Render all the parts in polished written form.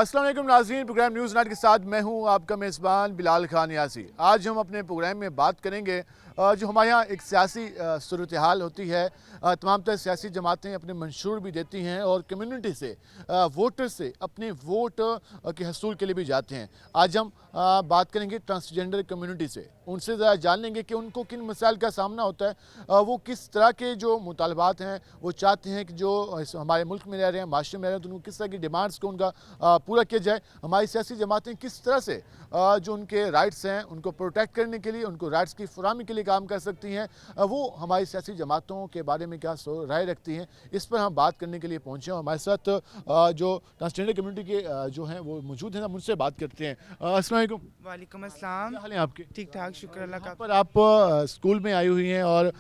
अस्सलाम वालेकुम नाज़रीन, प्रोग्राम न्यूज़ नाइट के साथ मैं हूं आपका मेज़बान बिलाल खान यासी। आज हम अपने प्रोग्राम में बात करेंगे जो हमारे यहाँ एक सियासी सूरत हाल होती है। तमाम तरह सियासी जमातें अपने मंशूर भी देती हैं और कम्युनिटी से वोटर से अपने वोट के हसूल के लिए भी जाते हैं। आज हम बात करेंगे ट्रांसजेंडर कम्युनिटी से, उनसे ज़रा जान लेंगे कि उनको किन मसाइल का सामना होता है, वो किस तरह के जो मुतालबात हैं वो चाहते हैं कि जो हमारे मुल्क में रह रहे हैं, माशरे में रह रहे हैं, तो उनको किस तरह की डिमांड्स को उनका पूरा किया जाए। हमारी सियासी जमातें किस तरह से जो उनके राइट्स हैं उनको प्रोटेक्ट करने के लिए, उनको राइट्स की फराहमी के लिए काम कर सकती हैं, वो हमारी सियासी जमातों के बारे में क्या राय रखती हैं, इस पर हम बात करने के लिए पहुँचे हैं। हमारे साथ जो ट्रांसजेंडर कम्युनिटी के जो हैं वो मौजूद हैं, हम उनसे बात करते हैं। अस्सलाम वालेकुम। वालेकुम अस्सलाम। क्या हाल है आपके? ठीक ठाक, शुक्र अल्लाह का। पर आप स्कूल में आई हुई हैं और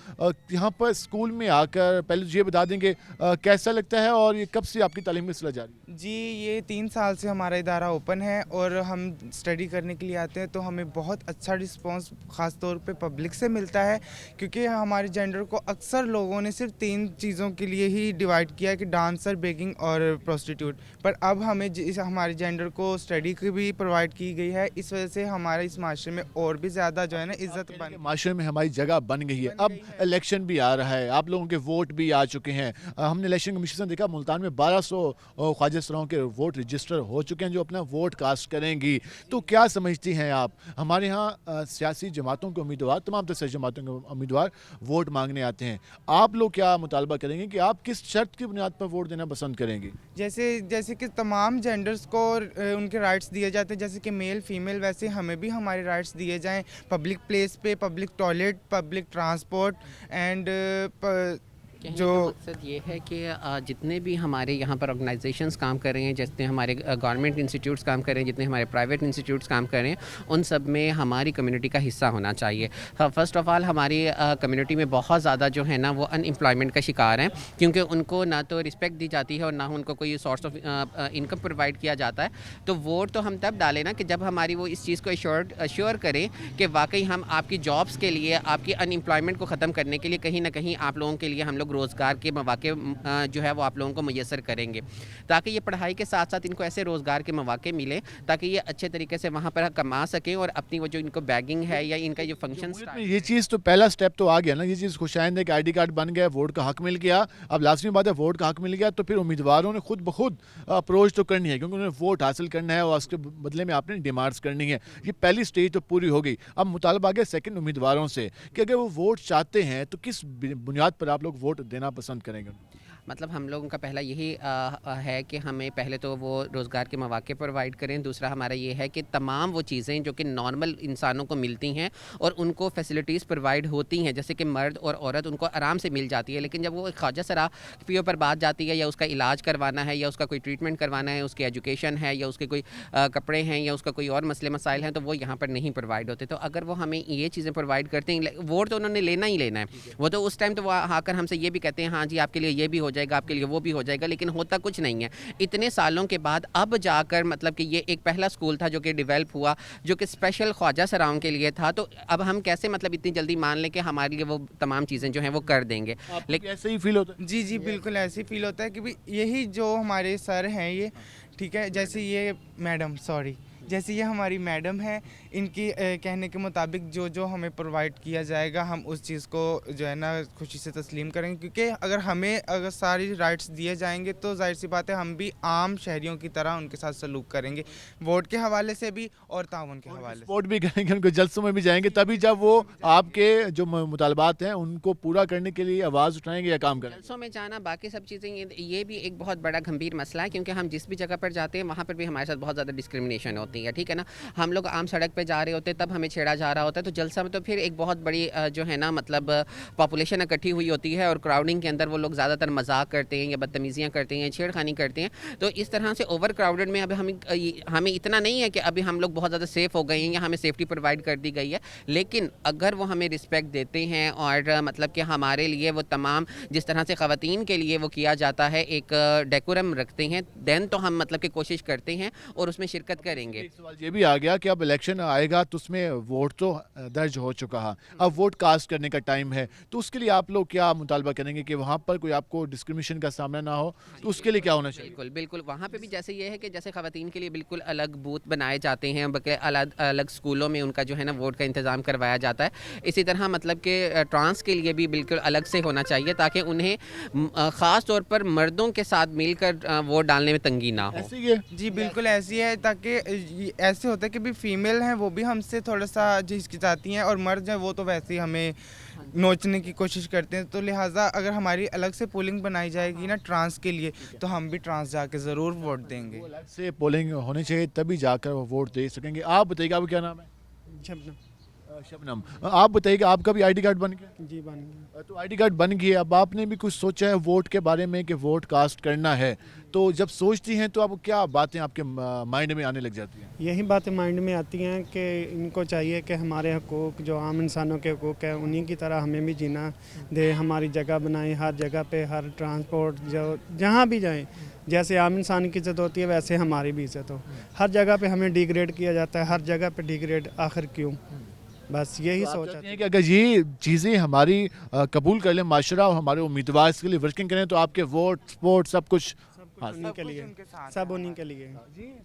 यहाँ पर स्कूल में आकर पहले ये बता देंगे कैसा लगता है और ये कब से आपकी तालीम में सिलसिला जारी है? जी, ये 3 साल से हमारा इदारा ओपन है और हम स्टडी करने के लिए आते हैं, तो हमें बहुत अच्छा रिस्पांस ख़ास तौर पे पब्लिक से मिलता है, क्योंकि हमारे जेंडर को अक्सर लोगों ने सिर्फ 3 चीज़ों के लिए ही डिवाइड किया है कि डांसर, बेगिंग और प्रोस्टिट्यूट। पर अब हमें हमारे जेंडर को स्टडी की भी प्रोवाइड की गई है। इस वजह से हमारे इस माशरे में और भी ज़्यादा जो है ना इज़्ज़त बन माशरे में हमारी जगह बन गई है। अब इलेक्शन भी आ रहा है, आप लोगों के वोट भी आ चुके हैं। हमने इलेक्शन कमीशन से देखा मुल्तान में 1200 ख्वाजा सराओं के वोट रजिस्टर हो चुके हैं जो अपना वोट कास्ट करेंगी। तो क्या समझती हैं आप, हमारे यहाँ सियासी जमातों के उम्मीदवार, तमाम तरह सियासी जमातों के उम्मीदवार वोट मांगने आते हैं, आप लोग क्या मुतालबा करेंगे कि आप किस शर्त की बुनियाद पर वोट देना पसंद करेंगे? जैसे कि तमाम जेंडर्स को उनके राइट्स दिए जाते हैं, जैसे कि मेल फीमेल, वैसे हमें भी हमारे राइट्स दिए जाएं। पब्लिक प्लेस पे, public toilet, public transport and जो मकसद ये है कि जितने भी हमारे यहाँ पर ऑर्गेनाइजेशंस काम कर रहे हैं, जितने हमारे गवर्नमेंट इंस्टीट्यूट्स काम कर रहे हैं, जितने हमारे प्राइवेट इंस्टीट्यूट्स काम कर रहे हैं, उन सब में हमारी कम्युनिटी का हिस्सा होना चाहिए। फ़र्स्ट ऑफ़ ऑल हमारी कम्युनिटी में बहुत ज़्यादा जो है ना वो अनएम्प्लॉयमेंट का शिकार हैं, क्योंकि उनको ना तो रिस्पेक्ट दी जाती है और ना उनको कोई सोर्स ऑफ इनकम प्रोवाइड किया जाता है। तो वोट तो हम तब डालें ना कि जब हमारी वो इस चीज़ को अश्योर करें कि वाकई हम आपकी जॉब्स के लिए, आपकी अनएम्प्लॉयमेंट को ख़त्म करने के लिए कहीं ना कहीं आप लोगों के लिए हम लोग रोज़गार के मौके जो है वो आप लोगों को मुयस्सर करेंगे, ताकि ये पढ़ाई के साथ साथ इनको ऐसे रोज़गार के मौके मिले ताकि ये अच्छे तरीके से वहाँ पर कमा सकें और अपनी वो जो इनको बैगिंग है या इनका जो फंक्शन, ये चीज़ तो पहला स्टेप तो आ गया ना, ये चीज़ खुशाइंद है कि ID कार्ड बन गया, वोट का हक मिल गया। अब लाजमी बात है वोट का हक मिल गया तो फिर उम्मीदवारों ने खुद ब खुद अप्रोच तो करनी है, क्योंकि उन्हें वोट हासिल करना है और उसके बदले में आपने डिमांड्स करनी है। ये पहली स्टेज तो पूरी हो गई। अब मुतालबा आ गया सेकंड उम्मीदवारों से कि अगर वो वोट चाहते हैं तो किस बुनियाद पर आप लोग वोट देना पसंद करेंगे? मतलब हम लोगों का पहला यही है कि हमें पहले तो वो रोज़गार के मौके प्रोवाइड करें। दूसरा हमारा ये है कि तमाम वो चीज़ें जो कि नॉर्मल इंसानों को मिलती हैं और उनको फैसिलिटीज़ प्रोवाइड होती हैं, जैसे कि मर्द और औरत उनको आराम से मिल जाती है, लेकिन जब वो ख्वाजा सरा पियो पर बात जाती है या उसका इलाज करवाना है या उसका कोई ट्रीटमेंट करवाना है, उसकी एजुकेशन है या उसके कोई कपड़े हैं या उसका कोई और मसले मसाइल हैं, तो वो यहाँ पर नहीं प्रोवाइड होते। तो अगर वो हमें ये चीज़ें प्रोवाइड करते हैं, वोट तो उन्होंने लेना ही लेना है, वो तो उस टाइम तो वो आकर हमसे ये भी कहते हैं हाँ जी आपके लिए ये भी हो जाएगा, आपके लिए वो भी हो जाएगा, लेकिन होता कुछ नहीं है। इतने सालों के बाद अब जाकर मतलब कि ये एक पहला स्कूल था जो कि डेवलप हुआ, जो कि स्पेशल ख्वाजा सराओं के लिए था, तो अब हम कैसे मतलब इतनी जल्दी मान लें कि हमारे लिए वो तमाम चीज़ें जो हैं वो कर देंगे। लेकिन ऐसे ही फील होता है? जी बिल्कुल ऐसे ही फील होता है कि भाई यही जो हमारे सर हैं ये ठीक है, जैसे ये मैडम जैसे ये हमारी मैडम है, इनकी कहने के मुताबिक जो हमें प्रोवाइड किया जाएगा हम उस चीज़ को जो है ना खुशी से तस्लीम करेंगे, क्योंकि अगर सारी राइट्स दिए जाएंगे तो जाहिर सी बात है हम भी आम शहरियों की तरह उनके साथ सलूक करेंगे, वोट के हवाले से भी और ताउन के हवाले से। वोट भी करेंगे, उनको जलसों में भी जाएंगे, तभी जब वो आपके जो मुतालबात हैं उनको पूरा करने के लिए आवाज़ उठाएंगे या काम करेंगे। जलसों में जाना, बाकी सब चीज़ें, ये भी एक बहुत बड़ा गंभीर मसला है, क्योंकि हम जिस भी जगह पर जाते हैं वहाँ पर भी हमारे साथ बहुत ज़्यादा डिस्क्रिमिनेशन होती है, ठीक है ना। हम लोग आम सड़क पे जा रहे होते हैं तब हमें छेड़ा जा रहा होता है, तो जलसा में तो फिर एक बहुत बड़ी जो है ना मतलब पॉपुलेशन इकट्ठी हुई होती है और क्राउडिंग के अंदर वो लोग ज़्यादातर मजाक करते हैं या बदतमीजियाँ करते हैं, छेड़खानी करते हैं। तो इस तरह से ओवर क्राउडेड में अब हमें इतना नहीं है कि अभी हम लोग बहुत ज़्यादा सेफ़ हो गए हैं या हमें सेफ्टी प्रोवाइड कर दी गई है, लेकिन अगर वो हमें रिस्पेक्ट देते हैं और मतलब कि हमारे लिए वो तमाम जिस तरह से ख़वातीन के लिए वो किया जाता है एक डेकोरम रखते हैं, देन तो हम मतलब कि कोशिश करते हैं और उसमें शिरकत करेंगे। एक सवाल ये भी आ गया कि अब इलेक्शन आएगा तो उसमें वोट तो दर्ज हो चुका है, अब वोट कास्ट करने का टाइम है, तो उसके लिए आप लोग क्या मुतालबा करेंगे कि वहाँ पर कोई आपको डिस्क्रिमिनेशन का सामना ना हो, तो उसके लिए क्या होना चाहिए? बिल्कुल बिल्कुल, वहाँ पे भी जैसे ये है कि जैसे ख़वातीन के लिए बिल्कुल अलग बूथ बनाए जाते हैं, बल्कि अलग अलग स्कूलों में उनका जो है ना वोट का इंतज़ाम करवाया जाता है, इसी तरह मतलब कि ट्रांस के लिए भी बिल्कुल अलग से होना चाहिए ताकि उन्हें ख़ास तौर पर मर्दों के साथ मिलकर वोट डालने में तंगी ना हो। ऐसे ही है। जी बिल्कुल ऐसी है, ताकि ऐसे होता है कि भी फीमेल हैं वो भी हमसे थोड़ा सा झिझकिचाती हैं और मर्द हैं वो तो वैसे ही हमें नोचने की कोशिश करते हैं, तो लिहाजा अगर हमारी अलग से पोलिंग बनाई जाएगी ना ट्रांस के लिए तो हम भी ट्रांस जाके ज़रूर वोट देंगे। अलग से पोलिंग होनी चाहिए तभी जाकर वो वोट दे सकेंगे। आप बताइएगा, आपका क्या नाम है? शबनम, आप बताइएगा आपका भी आईडी कार्ड बन गया? जी बन गया। तो आईडी कार्ड बन गया, अब आपने भी कुछ सोचा है वोट के बारे में कि वोट कास्ट करना है, तो जब सोचती हैं तो अब क्या बातें आपके माइंड में आने लग जाती हैं? यही बातें माइंड में आती हैं कि इनको चाहिए कि हमारे हकूक़ जो आम इंसानों के हकूक़ है उन्हीं की तरह हमें भी जीना दे, हमारी जगह बनाएं, हर जगह पे हर ट्रांसपोर्ट जो जहाँ भी जाएं जैसे आम इंसान की इज़्ज़त होती है वैसे हमारी भी इज़्ज़त हो। हर जगह पे हमें डिग्रेड किया जाता है, हर जगह पे डिग्रेड, आखिर क्यों? बस यही तो आप सोचा चाहते हैं कि अगर ये चीज़ें हमारी कबूल कर ले माशरा और हमारे उम्मीदवार इसके लिए वर्किंग करें तो आपके वोट स्पोर्ट सब कुछ उन्हीं के लिए, उनके साथ सब उन्हीं के लिए।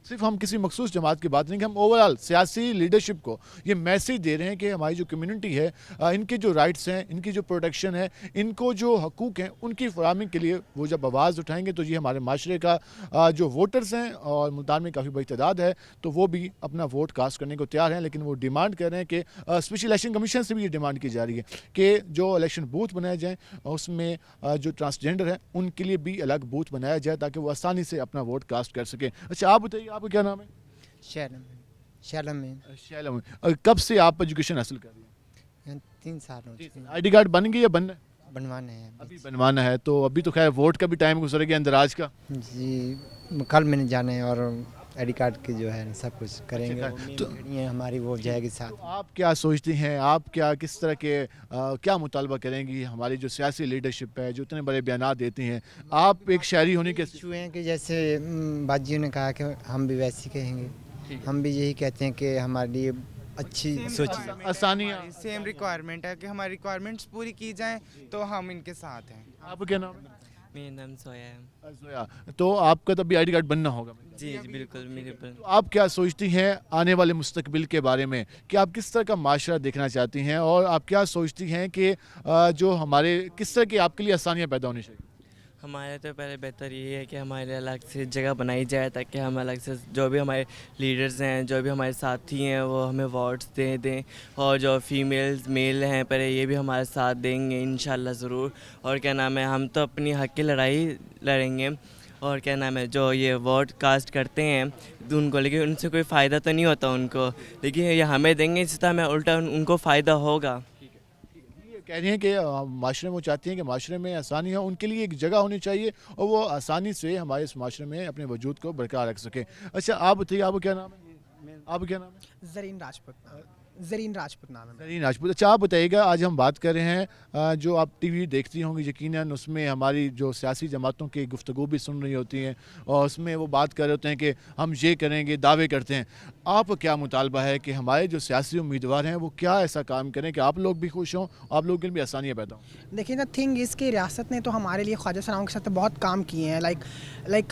सिर्फ हम किसी मखसूस जमात की बात नहीं कि हम ओवरऑल सियासी लीडरशिप को ये मैसेज दे रहे हैं कि हमारी जो कम्युनिटी है इनके जो राइट्स हैं, इनकी जो प्रोटेक्शन है, इनको जो हकूक़ हैं उनकी फराहमी के लिए वो जब आवाज़ उठाएंगे तो ये हमारे माशरे का जो वोटर्स हैं और मुल्तान में काफ़ी बड़ी तादाद है तो वो भी अपना वोट कास्ट करने को तैयार हैं, लेकिन वो डिमांड कर रहे हैं कि स्पेशल इलेक्शन कमीशन से भी ये डिमांड की जा रही है कि जो इलेक्शन बूथ बनाए जाएँ उसमें जो ट्रांसजेंडर हैं उनके लिए भी अलग बूथ बनाया जाए ताकि वो आसानी से अपना वोट कास्ट कर सकें। अच्छा आप बताइए, आपका क्या नाम है? शैलम। कब से आप एजुकेशन हासिल कर रही हैं? 3 साल हो चुके हैं। आईडी कार्ड बन गई या बनना है? बनवाने हैं अभी बनवाना है, तो अभी तो खैर वोट का भी टाइम गुजर गया अंदराज का। जी, कल मैंने जाना है और आईडी कार्ड के जो है सब कुछ करेंगे। अच्छा, तो हमारी वो जाएगी साथ। तो आप क्या सोचती हैं, आप क्या किस तरह के क्या मुतालबा करेंगी? हमारी जो सियासी लीडरशिप है जो इतने बड़े बयान देती हैं, आप एक शहरी होने के इशू हैं कि जैसे बाजियों ने कहा कि हम भी वैसे ही कहेंगे, हम भी यही कहते हैं कि हमारे लिए अच्छी सोचिए। आसानियाँ। सेम रिक्वायरमेंट है कि हमारी रिक्वायरमेंट्स पूरी की जाएं तो हम इनके साथ हैं। आपका क्या नाम है? मेरा नाम सोया है। जोया। तो आपका तो अभी आईडी कार्ड बनना होगा। जी जी बिल्कुल मेरे पर। तो आप क्या सोचती हैं आने वाले मुस्तकबिल के बारे में कि आप किस तरह का माशरा देखना चाहती हैं और आप क्या सोचती हैं कि जो हमारे किस तरह की आपके लिए आसानियाँ पैदा होनी चाहिए? हमारे तो पहले बेहतर ये है कि हमारे अलग से जगह बनाई जाए ताकि हम अलग से जो भी हमारे लीडर्स हैं, जो भी हमारे साथी हैं वो हमें वोट्स दे दें और जो फीमेल्स मेल हैं पहले ये भी हमारे साथ देंगे इंशाल्लाह ज़रूर। और क्या नाम है, हम तो अपनी हक़ की लड़ाई लड़ेंगे। और क्या नाम है, जो ये वोट कास्ट करते हैं उनको, लेकिन उनसे कोई फ़ायदा तो नहीं होता उनको, लेकिन ये हमें देंगे इस तरह हमें उल्टा उनको फ़ायदा होगा। कह रही हैं कि माशरे में वो चाहती हैं कि माशरे में आसानी हो, उनके लिए एक जगह होनी चाहिए और वो आसानी से हमारे इस माशरे में अपने वजूद को बरकरार रख सके। अच्छा आप बताइए, आपका क्या नाम है? आपका क्या नाम है? ज़रीन राजपूत नाम है। ज़रीन राजपूत। अच्छा आप बताइएगा, आज हम बात कर रहे हैं जो आप टीवी देखती होंगी यकीनन उसमें हमारी जो सियासी जमातों की गुफ्तगू भी सुन रही होती हैं और उसमें वो बात कर रहे होते हैं कि हम ये करेंगे, दावे करते हैं। आप क्या मुतालबा है कि हमारे जो सियासी उम्मीदवार हैं वो क्या ऐसा काम करें कि आप लोग भी खुश हों, आप लोगों के लिए भी आसानियाँ पैदा हों? देखिए ना, थिंग इसकी रियासत ने तो हमारे लिए ख्वाजा सराओं के साथ बहुत काम किए हैं। लाइक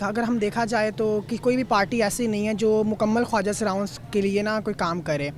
अगर हम देखा जाए तो कि कोई भी पार्टी ऐसी नहीं है जो मुकम्मल ख्वाजा सराओं के लिए ना कोई काम करे।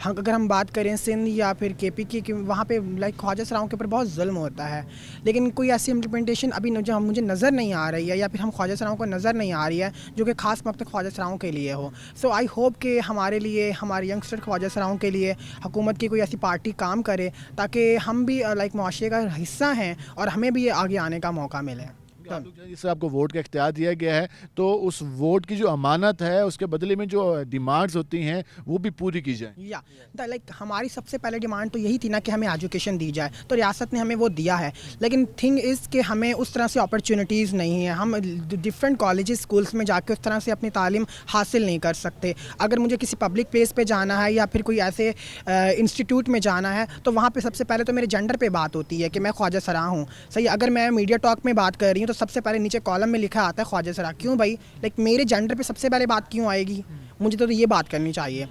अगर हम बात करें सिंध या फिर केपी की कि वहाँ पे लाइक ख्वाजा सराओं के ऊपर बहुत जुल्म होता है, लेकिन कोई ऐसी इम्प्लीमेंटेशन अभी जो मुझे नज़र नहीं आ रही है या फिर हम ख्वाजा सराओं को नज़र नहीं आ रही है जो कि ख़ास मकसद ख्वाजा सराओं के लिए हो। सो आई होप कि हमारे लिए, हमारे यंगस्टर ख्वाजा सराओं के लिए हुकूमत की कोई ऐसी पार्टी काम करे ताकि हम भी लाइक मुआशरे का हिस्सा हैं और हमें भी आगे आने का मौका मिले। जिससे आपको वोट का इख्तियार दिया गया है तो उस वोट की जो अमानत है उसके बदले में जो डिमांड्स होती हैं वो भी पूरी की जाए। या लाइक हमारी सबसे पहले डिमांड तो यही थी ना कि हमें एजुकेशन दी जाए, तो रियासत ने हमें वो दिया है, लेकिन थिंग इज़ कि हमें उस तरह से अपॉर्चुनिटीज़ नहीं है। हम डिफरेंट कॉलेजेस स्कूल्स में जाके उस तरह से अपनी तालीम हासिल नहीं कर सकते। अगर मुझे किसी पब्लिक प्लेस पे जाना है या फिर कोई ऐसे इंस्टीट्यूट में जाना है तो वहाँ पे सबसे पहले तो मेरे जेंडर पे बात होती है कि मैं ख्वाजा सरा हूँ। सही, अगर मैं मीडिया टॉक में बात कर रही हूँ तो सबसे पहले नीचे कॉलम में लिखा आता है ख्वाजा सरा। क्यों भाई? लाइक मेरे जेंडर पे सबसे पहले बात क्यों आएगी? मुझे तो ये बात करनी चाहिए।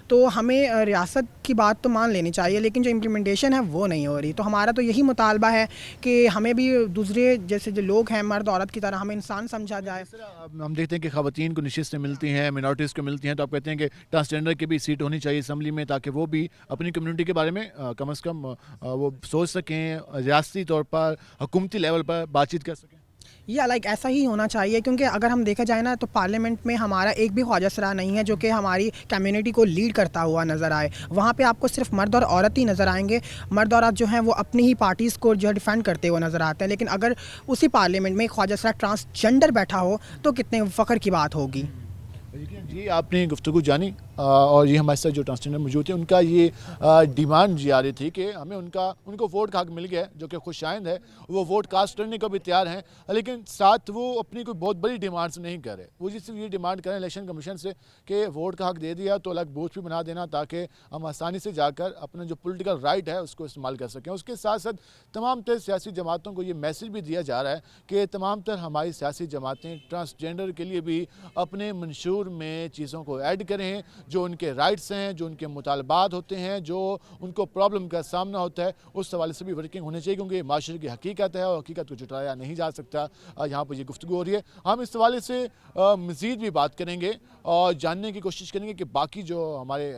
तो हमें रियासत की बात तो मान लेनी चाहिए, लेकिन जो इम्प्लीमेंटेशन है वो नहीं हो रही। तो हमारा तो यही मुतालबा है कि हमें भी दूसरे जैसे जो लोग हैं मर्द औरत की तरह हमें इंसान समझा जाए। अब हम देखते हैं कि ख़वातीन को नशिस्तें मिलती हैं, मिनॉरिटीज़ को मिलती हैं, तो आप कहते हैं कि ट्रांसजेंडर की भी सीट होनी चाहिए असम्बली में, ताकि वो भी अपनी कम्युनिटी के बारे में कम से कम वो सोच सकें, रियासती तौर पर हुकूमती लेवल पर बातचीत कर सकें। या लाइक ऐसा ही होना चाहिए, क्योंकि अगर हम देखा जाए ना तो पार्लियामेंट में हमारा एक भी ख्वाजा सरा नहीं है जो कि हमारी कम्युनिटी को लीड करता हुआ नज़र आए। वहाँ पे आपको सिर्फ मर्द और औरत ही नज़र आएंगे। मर्द औरत जो हैं वो अपनी ही पार्टीज़ को जो है डिफेंड करते हुए नज़र आते हैं, लेकिन अगर उसी पार्लियामेंट में ख्वाजा सरा ट्रांसजेंडर बैठा हो तो कितने फ़ख्र की बात होगी। जी आपने गुफ्तगू जानी और ये हमारे साथ जो ट्रांसजेंडर मौजूद थे उनका ये डिमांड जी आ रही थी कि हमें उनको वोट का हक मिल गया है, जो कि खुशाइंद है। वो वोट कास्ट करने को भी तैयार हैं, लेकिन साथ वो अपनी कोई बहुत बड़ी डिमांड्स नहीं कर रहे। वो जिस ये डिमांड करें इलेक्शन कमीशन से कि वोट का हक दे दिया तो अलग बूथ भी बना देना, ताकि हम आसानी से जाकर अपना जो पॉलिटिकल राइट है उसको इस्तेमाल कर सकें। उसके साथ साथ तमाम तर सियासी जमातों को ये मैसेज भी दिया जा रहा है कि तमाम तर हमारी सियासी जमातें ट्रांसजेंडर के लिए भी अपने मंशूर में चीज़ों को ऐड करें, जो उनके राइट्स हैं, जो उनके मुतालबात होते हैं, जो उनको प्रॉब्लम का सामना होता है, उस हवाले से भी वर्किंग होनी चाहिए, क्योंकि माशरे की हकीकत है और हकीकत को जुटाया नहीं जा सकता। यहाँ पर ये गुफ्तगू हो रही है। हम इस हवाले से मज़ीद भी बात करेंगे और जानने की कोशिश करेंगे कि बाकी जो हमारे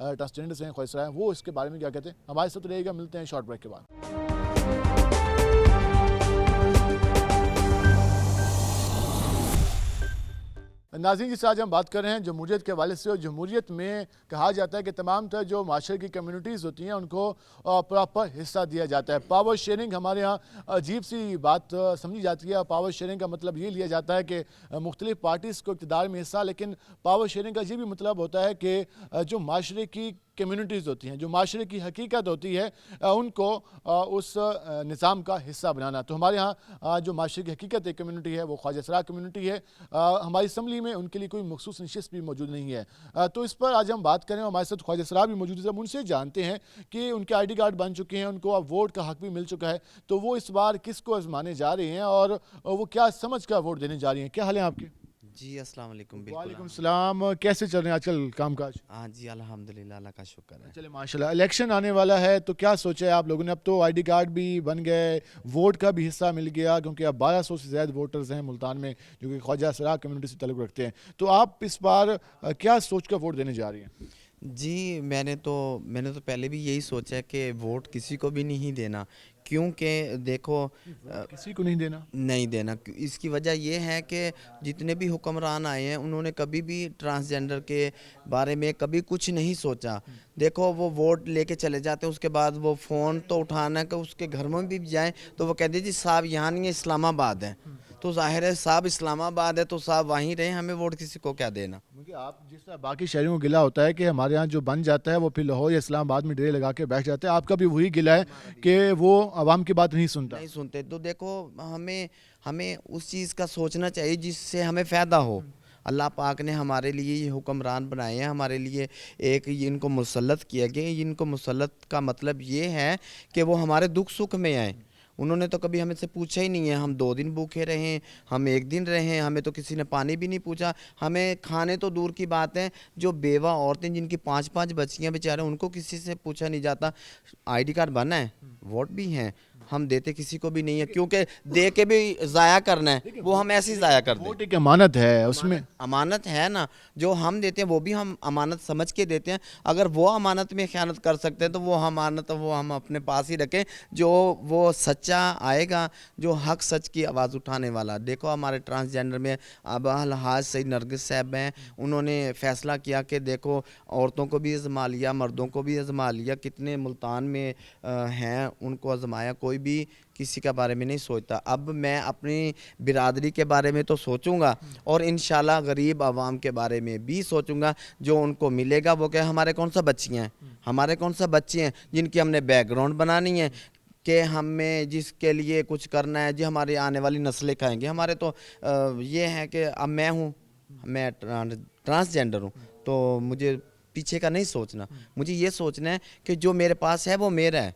ट्रांसजेंडर्स हैं, ख्वाजा हैं, वो इसके बारे में क्या कहते हैं। हमारे साथ रहेगा, मिलते हैं शॉर्ट ब्रेक के बाद। नाज़रीन, जिससे आज हम बात कर रहे हैं जमहूरियत के हवाले से, और जमहूरियत में कहा जाता है कि तमाम तरह जो माशरे की कम्युनिटीज़ होती हैं उनको प्रॉपर हिस्सा दिया जाता है। पावर शेयरिंग हमारे यहाँ अजीब सी बात समझी जाती है। पावर शेयरिंग का मतलब ये लिया जाता है कि मुख्तलिफ पार्टीज़ को इक़्तिदार में हिस्सा, लेकिन पावर शेयरिंग का ये भी मतलब होता है कि जो माशरे की कम्युनिटीज़ होती हैं, जो माशरे की हकीकत होती है, उनको उस निज़ाम का हिस्सा बनाना। तो हमारे यहाँ जो माशरे की हकीकत एक कम्युनिटी है वो ख्वाजा सरा कम्युनिटी है। हमारी असम्बली में उनके लिए कोई मखसूस नशिस्त भी मौजूद नहीं है। तो इस पर आज हम बात करें। हमारे साथ ख्वाजा सरा भी मौजूद है। हम उनसे जानते हैं कि उनके ID कार्ड बन चुके हैं, उनको अब वोट का हक भी मिल चुका है, तो वो इस बार किसको आजमाने जा रहे हैं और वो क्या समझ कर वोट देने जा रही हैं। क्या हाल है आपके? जी अस्सलाम वालेकुम। बिल्कुल वालेकुम सलाम। कैसे चल रहे हैं आजकल काम काज? हाँ जी अल्हम्दुलिल्लाह, अल्लाह का शुक्र है। चले माशाल्लाह। इलेक्शन आने वाला है तो क्या सोचा है आप लोगों ने? अब तो ID कार्ड भी बन गए, वोट का भी हिस्सा मिल गया, क्योंकि अब 1200 से ज़्यादा वोटर्स हैं मुल्तान में जो कि ख्वाजा सरा कम्युनिटी से ताल्लुक़ रखते हैं। तो आप इस बार क्या सोच कर वोट देने जा रही हैं? जी मैंने तो पहले भी यही सोचा है कि वोट किसी को भी नहीं देना, क्योंकि देखो किसी को नहीं देना। इसकी वजह ये है कि जितने भी हुक्मरान आए हैं उन्होंने कभी भी ट्रांसजेंडर के बारे में कभी कुछ नहीं सोचा। देखो वो वोट लेके चले जाते हैं, उसके बाद वो फ़ोन तो उठाना कि उसके घर में भी जाएं तो वो कहते जी साहब यहाँ नहीं है, इस्लामाबाद है। तो जाहिर है साहब इस्लामाबाद है तो साहब वहीं रहे, हमें वोट किसी को क्या देना। क्योंकि आप जिस तरह बाकी शहरों को गिला होता है कि हमारे यहाँ जो बन जाता है वो फिर लाहौर या इस्लामाबाद में डेरे लगा के बैठ जाते हैं, आपका भी वही गिला है कि वो आवाम की बात नहीं सुनते। तो देखो हमें उस चीज़ का सोचना चाहिए जिससे हमें फ़ायदा हो। अल्लाह पाक ने हमारे लिए ये हुक्मरान बनाए हैं, हमारे लिए एक इनको मुसल्लत किया गया। इनको मुसल्लत का मतलब ये है कि वो हमारे दुख सुख में आए। उन्होंने तो कभी हमें से पूछा ही नहीं है। हम 2 दिन भूखे रहे, हम 1 दिन रहे, हमें तो किसी ने पानी भी नहीं पूछा। हमें खाने तो दूर की बात है, जो बेवा औरतें जिनकी 5-5 बच्चियां बेचारे, उनको किसी से पूछा नहीं जाता। ID कार्ड बना है, वोट भी हैं, हम देते किसी को भी नहीं है, क्योंकि दे के भी ज़ाया करना है, वो हम ऐसे ही ज़ाया कर दें। वोट एक अमानत है, उसमें अमानत है ना, जो हम देते हैं वो भी हम अमानत समझ के देते हैं। अगर वो अमानत में ख़यानत कर सकते हैं तो वो अमानत वो हम अपने पास ही रखें। जो वो सच्चा आएगा, जो हक सच की आवाज़ उठाने वाला। देखो हमारे ट्रांसजेंडर में अब अलहाज सईद नरगिस साहब हैं, उन्होंने फ़ैसला किया कि देखो औरतों को भी आज़मा लिया, मर्दों को भी आज़मा लिया। कितने मुल्तान में हैं, उनको आज़माया, कोई भी किसी के बारे में नहीं सोचता। अब मैं अपनी बिरादरी के बारे में तो सोचूंगा और इंशाल्लाह गरीब आवाम के बारे में भी सोचूंगा। जो उनको मिलेगा वो क्या, हमारे कौन सा बच्चियाँ हैं, हमारे कौन सा बच्चे हैं जिनकी हमने बैकग्राउंड बनानी है कि हमें जिसके लिए कुछ करना है जी, हमारी आने वाली नस्लें खाएंगे। हमारे तो ये है कि अब मैं ट्रांसजेंडर हूँ तो मुझे पीछे का नहीं सोचना। मुझे ये सोचना है कि जो मेरे पास है वो मेरा है,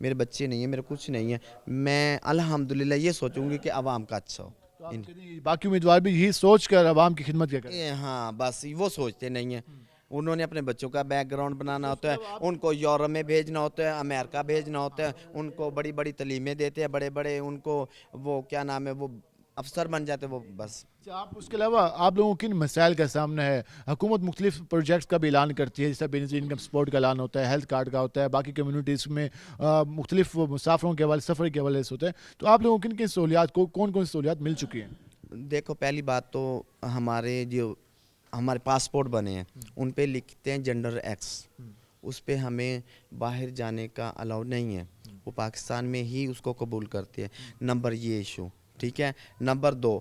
मेरे बच्चे नहीं है, मेरे कुछ नहीं है। मैं अल्हम्दुलिल्लाह ये सोचूंगी कि आवाम का अच्छा हो। तो आप कहते हैं बाकी उम्मीदवार भी यही सोच कर आवाम की खिदमत क्या करें? हाँ बस वो सोचते नहीं हैं। उन्होंने अपने बच्चों का बैकग्राउंड बनाना होता है, उनको यूरोप में भेजना होता है, अमेरिका भेजना होता है, उनको बड़ी बड़ी तलीमें देते हैं, बड़े बड़े उनको वो क्या नाम है वो अफसर बन जाते हैं वो बस। अच्छा, आप उसके अलावा आप लोगों को किन मसाइल का सामना है? हुकूमत मुख्तलिफ प्रोजेक्ट्स का भी ऐलान करती है, जैसे बेनिफिट इनकम सपोर्ट का ऐलान होता है, हेल्थ कार्ड का होता है, बाकी कम्युनिटीज़ में मुख्तलिफ मुसाफरों के हवाले सफ़र के हवाले से होता है। तो आप लोगों को किन किन सहूलियात को कौन कौन सी सहूलियात मिल चुकी हैं? देखो पहली बात तो हमारे पासपोर्ट बने हैं उन पे लिखते हैं जेंडर एक्स, उस पे हमें बाहर जाने का अलाउ नहीं है, वो पाकिस्तान में ही उसको कबूल करते हैं। नंबर ये इशू, ठीक है। नंबर 2,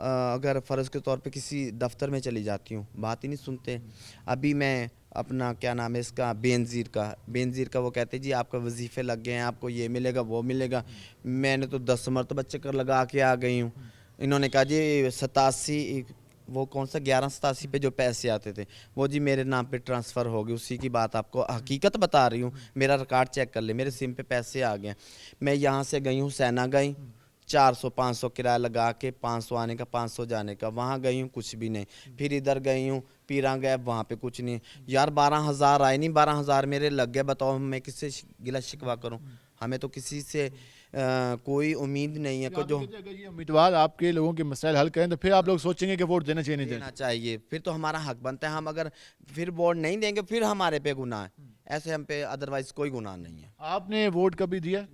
अगर फ़र्ज़ के तौर पे किसी दफ्तर में चली जाती हूँ बात ही नहीं सुनते। अभी मैं अपना क्या नाम है इसका बेनज़ीर का वो कहते हैं जी आपका वजीफ़े लग गए हैं, आपको ये मिलेगा वो मिलेगा। मैंने तो 10 मरतबा चक्कर लगा के आ गई हूँ। इन्होंने कहा जी 87 वो कौन सा 1187 पे जो पैसे आते थे वो जी मेरे नाम पे ट्रांसफ़र हो गए, उसी की बात आपको हकीकत बता रही हूँ। मेरा रिकॉर्ड चेक कर ले, मेरे सिम पे पैसे आ गए। मैं यहाँ से गई हूँ सैना गई, 400-500 किराया लगा के 500 आने का 500 जाने का, वहाँ गई हूँ कुछ भी नहीं। फिर इधर गई हूँ पीरा गए, वहाँ पे कुछ नहीं। यार 12,000 आए नहीं, 12,000 मेरे लग गए। बताओ मैं किससे गिला शिकवा करूँ? हमें तो किसी से कोई उम्मीद नहीं है कि जो अगर ये उम्मीदवार आपके लोगों के मसाइल हल करें तो फिर आप लोग सोचेंगे कि वोट देना चाहिए नहीं देना चाहिए। फिर तो हमारा हक बनता है। हम अगर फिर वोट नहीं देंगे फिर हमारे पे गुनाह है, ऐसे हम पे अदरवाइज कोई गुनाह नहीं है। आपने वोट कभी दिया?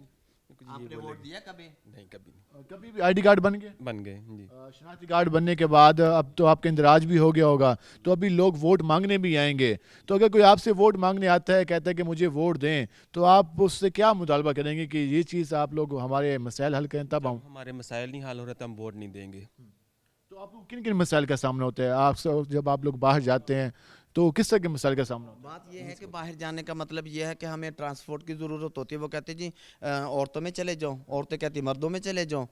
आपने वोट दिया कभी? नहीं, कभी नहीं। कभी भी आईडी कार्ड बन गए? बन गए जी। शनाख्ती कार्ड बनने के बाद अब तो आपका इंदराज भी हो गया होगा, तो अभी लोग वोट मांगने भी आएंगे। तो अगर कोई आपसे वोट मांगने आता है, कहता है कि मुझे वोट दें, तो आप उससे क्या मुतालबा करेंगे कि ये चीज़ आप लोग हमारे मसाइल हल करें तब हम? हमारे मसाइल नहीं हल हो रहे तो हम वोट नहीं देंगे। तो आपको किन किन मसाइल का सामना होता है? आप जब आप लोग बाहर जाते हैं तो किस तरह के मसाइल का सामना होता है? बात यह है कि बाहर जाने का मतलब यह है कि हमें ट्रांसपोर्ट की ज़रूरत होती है। वो कहते जी औरतों में चले जाओ, औरतें कहती मर्दों में चले जाओ।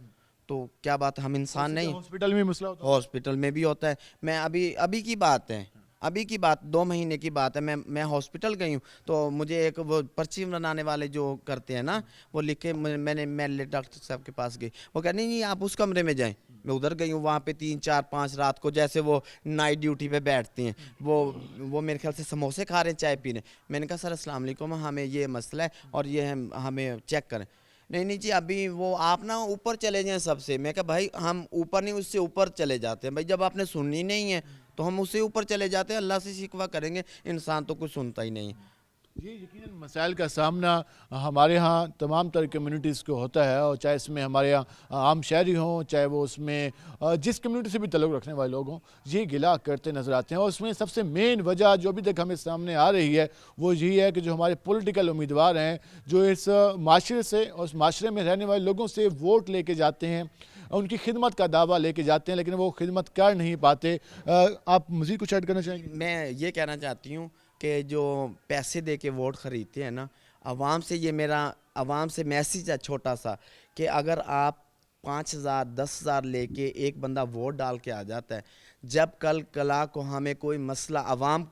तो क्या बात, हम इंसान नहीं? हॉस्पिटल में मसला होता है? हॉस्पिटल में भी होता है। मैं अभी की बात है, अभी की बात 2 महीने की बात है, मैं हॉस्पिटल गई हूँ तो मुझे एक वो पर्ची बनाने वाले जो करते हैं ना वो लिख के मैं डॉक्टर साहब के पास गई। वो कह नहीं आप उस कमरे में जाएं। मैं उधर गई हूँ, वहाँ पे 3, 4, 5 रात को जैसे वो नाइट ड्यूटी पे बैठती हैं वो मेरे ख्याल से समोसे खा रहे हैं, चाय पी रहे हैं। मैंने कहा सर अस्सलाम वालेकुम, हमें ये मसला है और ये हमें चेक करें। नहीं जी अभी वो आप ना ऊपर चले जाएं सबसे। मैं कहा भाई हम ऊपर नहीं उससे ऊपर चले जाते हैं। भाई जब आपने सुननी नहीं है तो हम उससे ऊपर चले जाते हैं, अल्लाह से शिकवा करेंगे। इंसान तो कुछ सुनता ही नहीं है। जी यकीनन मसाइल का सामना हमारे यहाँ तमाम तरह कम्युनिटीज़ को होता है, और चाहे इसमें हमारे यहाँ आम शहरी हों, चाहे वो उसमें जिस कम्युनिटी से भी ताल्लुक़ रखने वाले लोग हों, ये गिला करते नज़र आते हैं। और उसमें सबसे मेन वजह जो अभी तक हमें सामने आ रही है वो यही है कि जो हमारे पॉलिटिकल उम्मीदवार हैं जो इस माशरे से और उस माशरे में रहने वाले लोगों से वोट लेके जाते हैं, उनकी खिदमत का दावा लेके जाते हैं, लेकिन वो खिदमत कर नहीं पाते। आप मज़ीद कुछ ऐड करना चाहेंगे? मैं ये कहना चाहती हूँ कि जो पैसे दे के वोट ख़रीदते हैं ना, आवाम से ये मेरा आवाम से मैसेज है छोटा सा कि अगर आप 5,000 10,000 लेके एक बंदा वोट डाल के आ जाता है, जब कल कला को हमें कोई मसला आवाम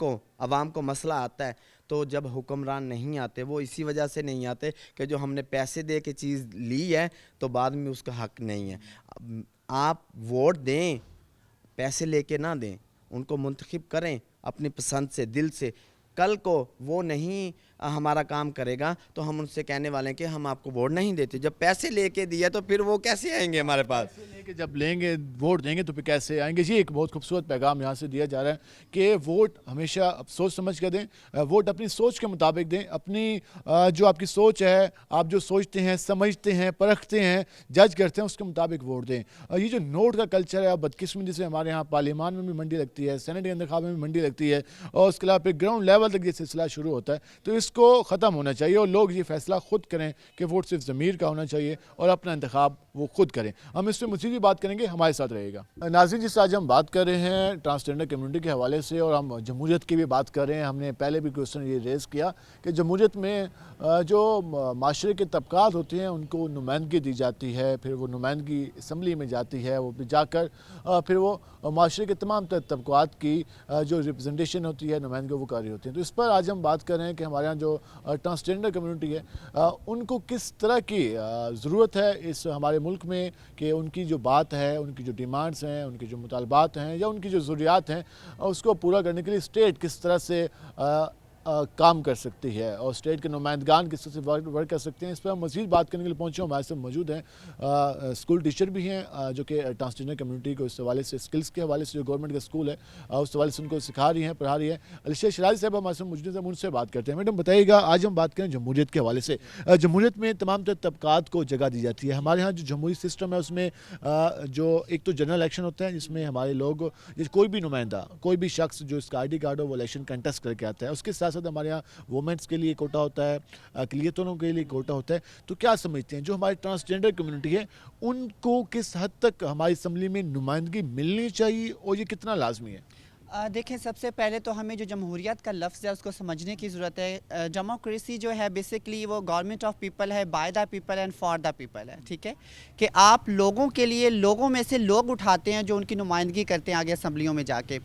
को मसला आता है तो जब हुक्मरान नहीं आते वो इसी वजह से नहीं आते कि जो हमने पैसे दे के चीज़ ली है तो बाद में उसका हक नहीं है। आप वोट दें, पैसे लेके ना दें, उनको मुंतखब करें अपनी पसंद से, दिल से। कल को वो नहीं हमारा काम करेगा तो हम उनसे कहने वाले हैं कि हम आपको वोट नहीं देते। जब पैसे लेके दिया तो फिर वो कैसे आएंगे हमारे पास? पैसे लेके जब लेंगे वोट देंगे तो फिर कैसे आएंगे? जी एक बहुत खूबसूरत पैगाम यहाँ से दिया जा रहा है कि वोट हमेशा सोच समझ कर दें, वोट अपनी सोच के मुताबिक दें। अपनी जो आपकी सोच है, आप जो सोचते हैं, समझते हैं, परखते हैं, जज करते हैं, उसके मुताबिक वोट दें। ये जो नोट का कल्चर है, बदकिस्मती से हमारे यहाँ पार्लियामान में भी मंडी लगती है, सेनेट के इंतखाब में भी मंडी लगती है, और उसके अलावा फिर ग्राउंड लेवल तक ये सिलसिला शुरू होता है। तो इसको ख़त्म होना चाहिए और लोग ये फैसला खुद करें कि वोट सिर्फ ज़मीर का होना चाहिए और अपना इंतखाब वो खुद करें। हम इस पर मज़ीद भी बात करेंगे, हमारे साथ रहेगा। नाज़रीन, जिस आज हम बात कर रहे हैं ट्रांसजेंडर कम्युनिटी के हवाले से और हम जमहूरियत की भी बात कर रहे हैं। हमने पहले भी क्वेश्चन ये रेज़ किया कि जमहूरियत में जो माशरे के तबकात होते हैं उनको नुमाइंदगी दी जाती है, फिर वो नुमाइंदगी असम्बली में जाती है, वो भी जाकर फिर वो माशरे के तमाम तबकात की जो रिप्रेजेंटेशन होती है, नुमाइंदगी वो कर रही होती है। तो इस पर आज हम बात कर रहे हैं कि हमारे यहाँ यहाँ जो ट्रांसजेंडर कम्युनिटी है उनको किस तरह की ज़रूरत है इस हमारे मुल्क में कि उनकी जो बात है, उनकी जो डिमांड्स हैं, उनके जो मुतालबात हैं या उनकी जो ज़रूरियात हैं उसको पूरा करने के लिए स्टेट किस तरह से काम कर सकती है और स्टेट के नुमाइंदगान किस तरह से वर्क कर सकते हैं। इस पर हम मज़ीद बात करने के लिए पहुँचे हमारे साथ मौजूद हैं स्कूल टीचर भी हैं जो कि ट्रांसजेंडर कम्युनिटी को इस हवाले से स्किल्स के हवाले से जो गवर्नमेंट का स्कूल है उस हवाले से उनको सिखा रही हैं, पढ़ा रही है। अलिशा शराजी साहब हमारे साथ मौजूद हैं, उनसे बात करते हैं। मैडम बताइएगा, आज हम बात करें जमहूरियत के हवाले से। जमहूरियत में तमाम तर तबकात को जगह दी जाती है। हमारे यहाँ जो जमहूरी सिस्टम है उसमें जो एक तो जनरल इलेक्शन होता है जिसमें हमारे लोग कोई भी नुमाइंदा, कोई भी शख्स जो इसका ID कार्ड हो वो इलेक्शन कंटेस्ट करके आता है। उसके साथ साथ हमारे यहाँ वुमेंस के लिए कोटा होता है, अक़लियतों के लिए कोटा होता है। तो क्या समझते हैं जो हमारी ट्रांसजेंडर कम्युनिटी है उनको किस हद तक हमारी असम्बली में नुमाइंदगी मिलनी चाहिए और ये कितना लाजमी है? देखें, सबसे पहले तो हमें जो जमहूरियत का लफ्ज़ है उसको समझने की ज़रूरत है। डेमोक्रेसी जो है बेसिकली वो गवर्नमेंट ऑफ पीपल है, by the people and for the people है। ठीक है कि आप लोगों के लिए, लोगों में से लोग उठाते हैं जो उनकी नुमाइंदगी करते हैं आगे असम्बलियों में जाके।